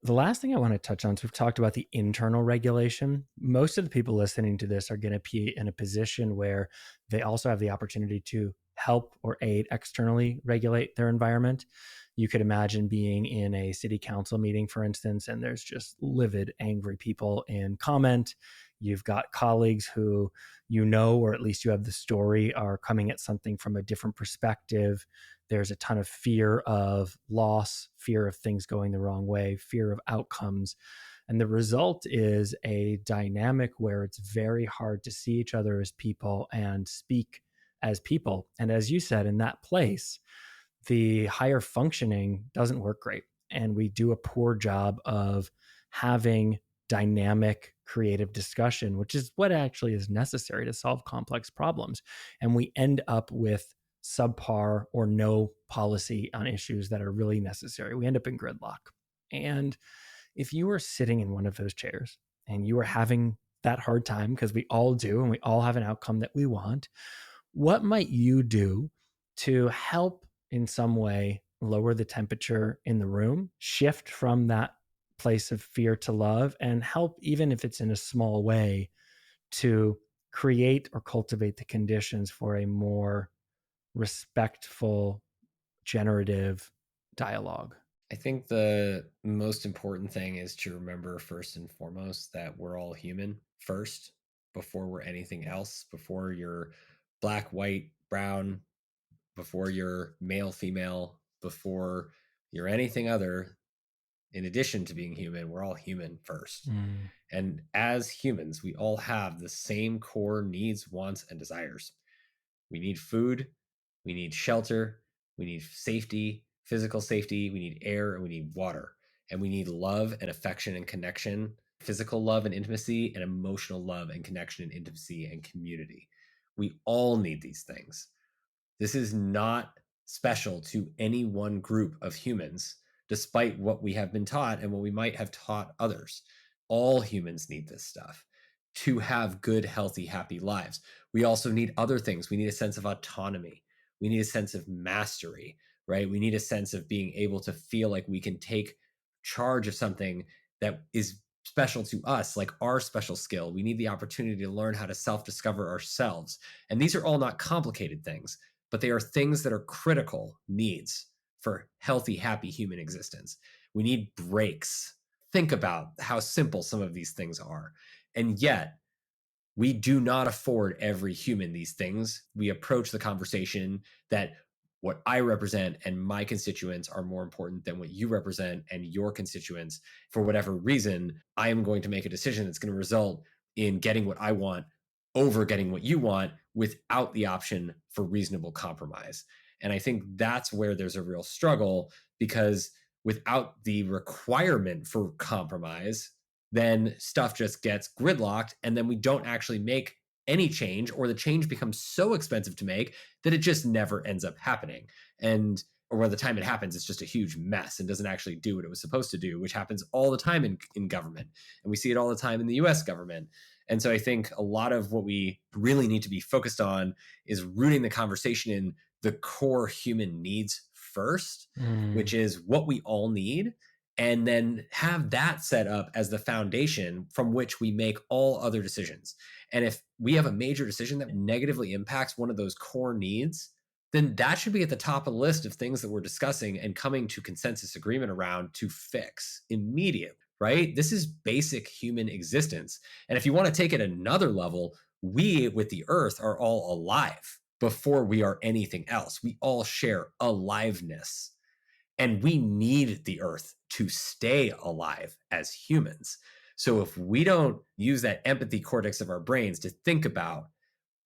The last thing I want to touch on is we've talked about the internal regulation. Most of the people listening to this are going to be in a position where they also have the opportunity to help or aid externally regulate their environment. You could imagine being in a city council meeting, for instance, and there's just livid, angry people in comment. You've got colleagues who you know, or at least you have the story, are coming at something from a different perspective. There's a ton of fear of loss, fear of things going the wrong way, fear of outcomes. And the result is a dynamic where it's very hard to see each other as people and speak as people. And as you said, in that place, the higher functioning doesn't work great. And we do a poor job of having dynamic, creative discussion, which is what actually is necessary to solve complex problems. And we end up with subpar or no policy on issues that are really necessary. We end up in gridlock. And if you were sitting in one of those chairs and you were having that hard time, because we all do, and we all have an outcome that we want, what might you do to help in some way lower the temperature in the room, shift from that place of fear to love, and help, even if it's in a small way, to create or cultivate the conditions for a more respectful, generative dialogue? I think the most important thing is to remember first and foremost that we're all human first before we're anything else, before you're black, white, brown, before you're male, female, before you're anything other. In addition to being human, we're all human first. Mm. And as humans, we all have the same core needs, wants, and desires. We need food, we need shelter, we need safety, physical safety, we need air, and we need water. And we need love and affection and connection, physical love and intimacy, and emotional love and connection and intimacy and community. We all need these things. This is not special to any one group of humans, despite what we have been taught and what we might have taught others. All humans need this stuff to have good, healthy, happy lives. We also need other things. We need a sense of autonomy. We need a sense of mastery, right? We need a sense of being able to feel like we can take charge of something that is special to us, like our special skill. We need the opportunity to learn how to self discover ourselves. And these are all not complicated things, but they are things that are critical needs for healthy, happy human existence. We need breaks. Think about how simple some of these things are. And yet, we do not afford every human these things. We approach the conversation that what I represent and my constituents are more important than what you represent and your constituents. For whatever reason, I am going to make a decision that's going to result in getting what I want over getting what you want without the option for reasonable compromise. And I think that's where there's a real struggle, because without the requirement for compromise, then stuff just gets gridlocked, and then we don't actually make any change, or the change becomes so expensive to make that it just never ends up happening. And or by the time it happens, it's just a huge mess and doesn't actually do what it was supposed to do, which happens all the time in government. And we see it all the time in the US government. And so I think a lot of what we really need to be focused on is rooting the conversation in the core human needs first, Mm. which is what we all need, and then have that set up as the foundation from which we make all other decisions. And if we have a major decision that negatively impacts one of those core needs, then that should be at the top of the list of things that we're discussing and coming to consensus agreement around to fix immediately, right? This is basic human existence. And if you want to take it another level, we with the earth are all alive before we are anything else. We all share aliveness. And we need the earth to stay alive as humans. So if we don't use that empathy cortex of our brains to think about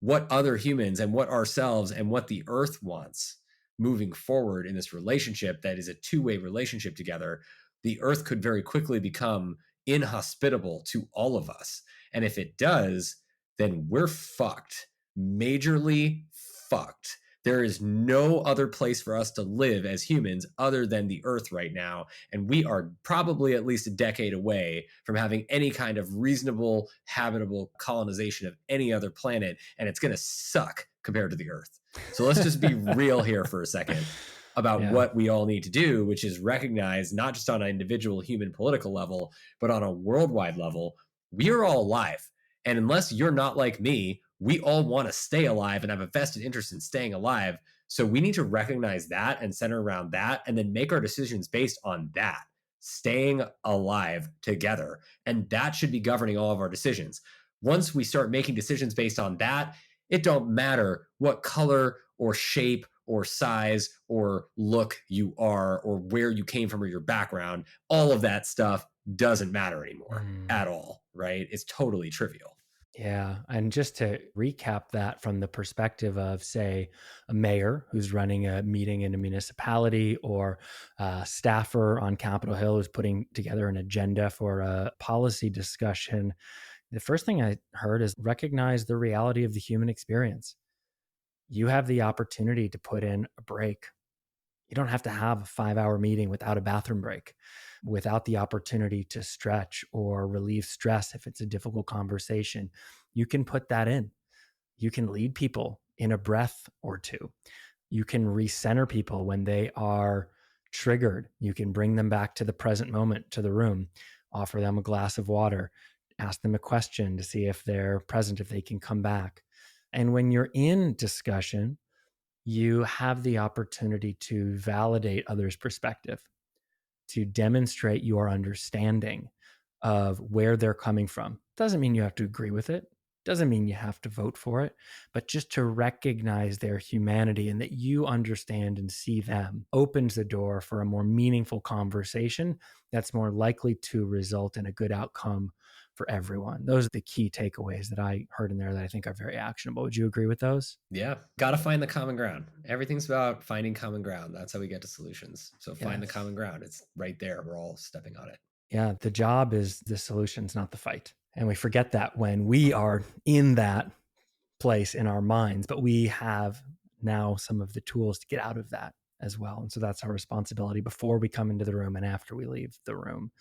what other humans and what ourselves and what the earth wants moving forward in this relationship that is a two-way relationship together, the earth could very quickly become inhospitable to all of us. And if it does, then we're fucked, majorly fucked. There is no other place for us to live as humans other than the earth right now. And we are probably at least a decade away from having any kind of reasonable, habitable colonization of any other planet. And it's going to suck compared to the earth. So let's just be real here for a second about Yeah. what we all need to do, which is recognize not just on an individual human political level, but on a worldwide level, we are all alive. And unless you're not like me, we all want to stay alive and have a vested interest in staying alive. So we need to recognize that and center around that, and then make our decisions based on that, staying alive together. And that should be governing all of our decisions. Once we start making decisions based on that, it don't matter what color or shape or size or look you are, or where you came from or your background. All of that stuff doesn't matter anymore Mm. at all, right? It's totally trivial. Yeah. And just to recap that from the perspective of, say, a mayor who's running a meeting in a municipality, or a staffer on Capitol Hill who's putting together an agenda for a policy discussion, the first thing I heard is recognize the reality of the human experience. You have the opportunity to put in a break. You don't have to have a 5-hour meeting without a bathroom break, without the opportunity to stretch or relieve stress if it's a difficult conversation. You can put that in. You can lead people in a breath or two. You can recenter people when they are triggered. You can bring them back to the present moment, to the room, offer them a glass of water. ask them a question to see if they're present, if they can come back. And when you're in discussion, you have the opportunity to validate others' perspective, to demonstrate your understanding of where they're coming from. Doesn't mean you have to agree with it. Doesn't mean you have to vote for it, but just to recognize their humanity and that you understand and see them opens the door for a more meaningful conversation that's more likely to result in a good outcome for everyone. Those are the key takeaways that I heard in there that I think are very actionable. Would you agree with those? Yeah. Got to find the common ground. Everything's about finding common ground. That's how we get to solutions. So find the Yes. common ground. It's right there. We're all stepping on it. Yeah, the job is the solutions, not the fight. And we forget that when we are in that place in our minds, but we have now some of the tools to get out of that as well. And so that's our responsibility before we come into the room and after we leave the room.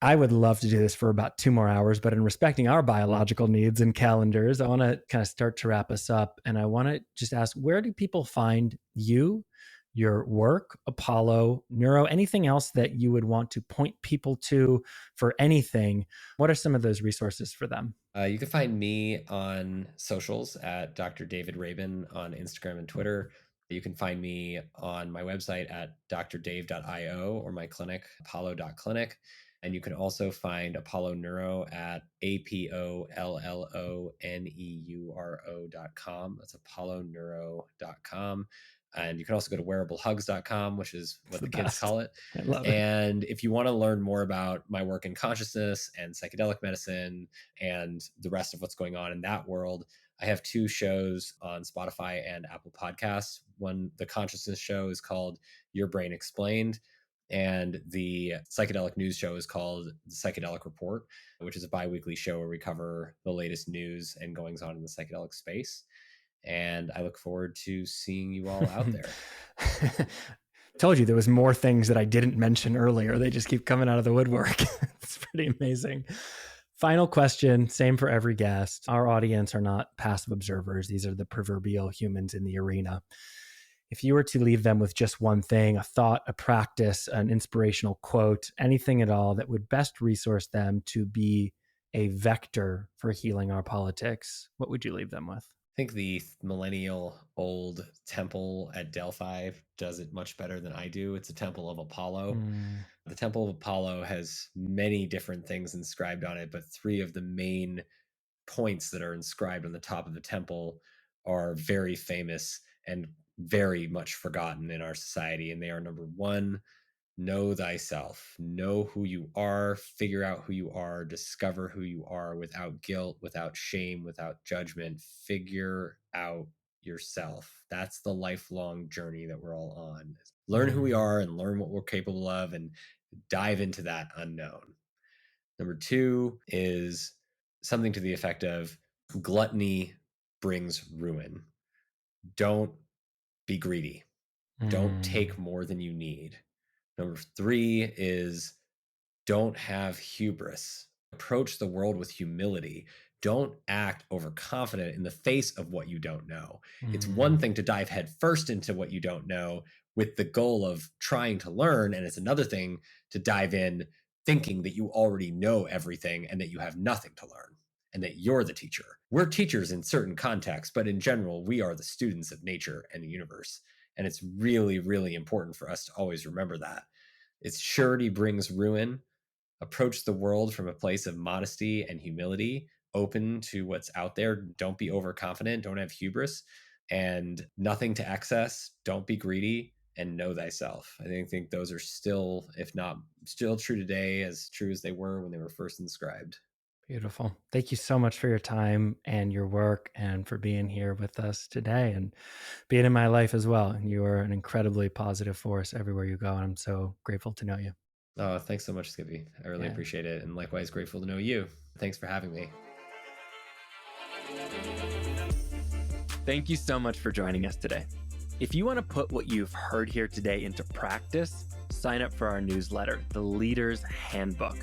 I would love to do this for about 2 more hours, but in respecting our biological needs and calendars, I want to kind of start to wrap us up. And I want to just ask, where do people find you, your work, Apollo Neuro, anything else that you would want to point people to for anything? What are some of those resources for them? You can find me on socials at Dr. David Rabin on Instagram and Twitter. You can find me on my website at drdave.io or my clinic, apollo.clinic. And you can also find Apollo Neuro at apolloneuro.com. That's apolloneuro.com. And you can also go to wearablehugs.com, which is what the kids call it. I love it. And if you want to learn more about my work in consciousness and psychedelic medicine and the rest of what's going on in that world, I have 2 shows on Spotify and Apple Podcasts. One, the consciousness show, is called Your Brain Explained. And the psychedelic news show is called The Psychedelic Report, which is a bi-weekly show where we cover the latest news and goings on in the psychedelic space. And I look forward to seeing you all out there. Told you there was more things that I didn't mention earlier. They just keep coming out of the woodwork. It's pretty amazing. Final question, same for every guest. Our audience are not passive observers. These are the proverbial humans in the arena. If you were to leave them with just one thing, a thought, a practice, an inspirational quote, anything at all that would best resource them to be a vector for healing our politics, what would you leave them with? I think the millennial old temple at Delphi does it much better than I do. It's a temple of Apollo. The temple of Apollo has many different things inscribed on it, but 3 of the main points that are inscribed on the top of the temple are very famous and very much forgotten in our society. And they are: number 1, know thyself, know who you are, figure out who you are, discover who you are without guilt, without shame, without judgment. Figure out yourself. That's the lifelong journey that we're all on. Learn who we are and learn what we're capable of and dive into that unknown. Number 2 is something to the effect of gluttony brings ruin. Don't be greedy. Don't take more than you need. Number 3 is don't have hubris. Approach the world with humility. Don't act overconfident in the face of what you don't know. It's one thing to dive headfirst into what you don't know with the goal of trying to learn, and it's another thing to dive in thinking that you already know everything and that you have nothing to learn and that you're the teacher. We're teachers in certain contexts, but in general, we are the students of nature and the universe. And it's really, really important for us to always remember that. Its surety brings ruin. Approach the world from a place of modesty and humility, open to what's out there. Don't be overconfident. Don't have hubris, and nothing to excess. Don't be greedy, and know thyself. I think those are still, if not still true today, as true as they were when they were first inscribed. Beautiful. Thank you so much for your time and your work and for being here with us today and being in my life as well. You are an incredibly positive force everywhere you go. And I'm so grateful to know you. Oh, thanks so much, Skippy. I really appreciate it. And likewise, grateful to know you. Thanks for having me. Thank you so much for joining us today. If you want to put what you've heard here today into practice, sign up for our newsletter, The Leader's Handbook,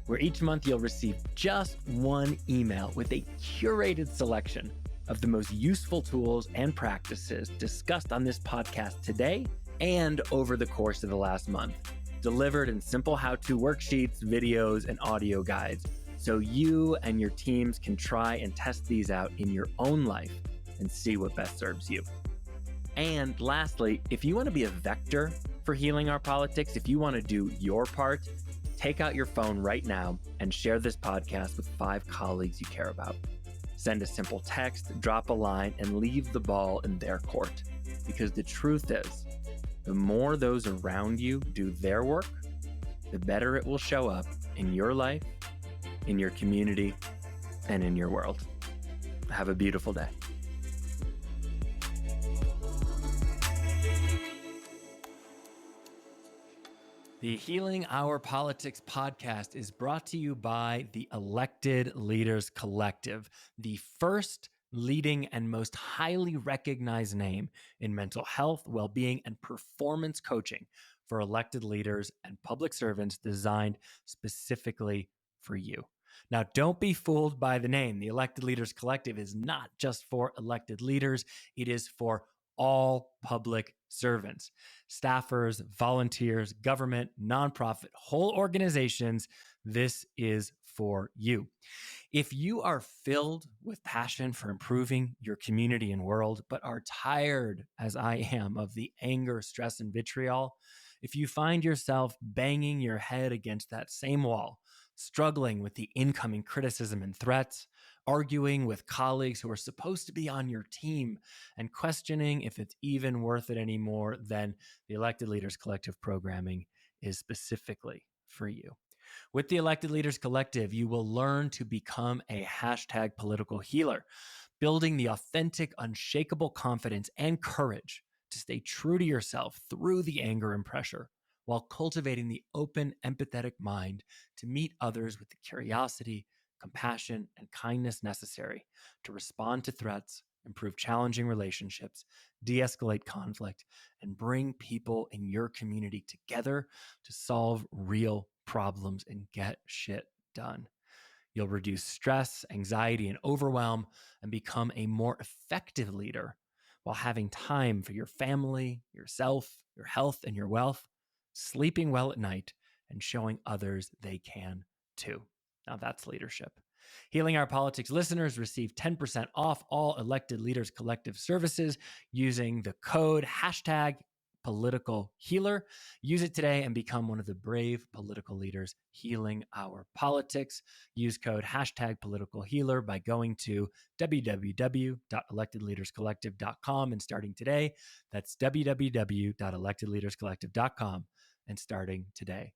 where each month you'll receive just one email with a curated selection of the most useful tools and practices discussed on this podcast today and over the course of the last month, delivered in simple how-to worksheets, videos, and audio guides, so you and your teams can try and test these out in your own life and see what best serves you. And lastly, if you want to be a vector for healing our politics, if you want to do your part, take out your phone right now and share this podcast with 5 colleagues you care about. Send a simple text, drop a line, and leave the ball in their court. Because the truth is, the more those around you do their work, the better it will show up in your life, in your community, and in your world. Have a beautiful day. The Healing Our Politics podcast is brought to you by the Elected Leaders Collective, the first leading and most highly recognized name in mental health, well-being, and performance coaching for elected leaders and public servants, designed specifically for you. Now, don't be fooled by the name. The Elected Leaders Collective is not just for elected leaders. It is for all public servants, staffers, volunteers, government, nonprofit, whole organizations. This is for you. If you are filled with passion for improving your community and world, but are tired, as I am, of the anger, stress, and vitriol, if you find yourself banging your head against that same wall, struggling with the incoming criticism and threats, arguing with colleagues who are supposed to be on your team, and questioning if it's even worth it anymore, then the Elected Leaders Collective programming is specifically for you. With the Elected Leaders Collective, you will learn to become a hashtag political healer, building the authentic, unshakable confidence and courage to stay true to yourself through the anger and pressure, while cultivating the open, empathetic mind to meet others with the curiosity, compassion, and kindness necessary to respond to threats, improve challenging relationships, de-escalate conflict, and bring people in your community together to solve real problems and get shit done. You'll reduce stress, anxiety, and overwhelm and become a more effective leader while having time for your family, yourself, your health, and your wealth, sleeping well at night, and showing others they can too. Now that's leadership. Healing Our Politics listeners receive 10% off all Elected Leaders Collective services using the code hashtag political healer. Use it today and become one of the brave political leaders healing our politics. Use code hashtag political healer by going to www.electedleaderscollective.com and starting today. That's www.electedleaderscollective.com and starting today.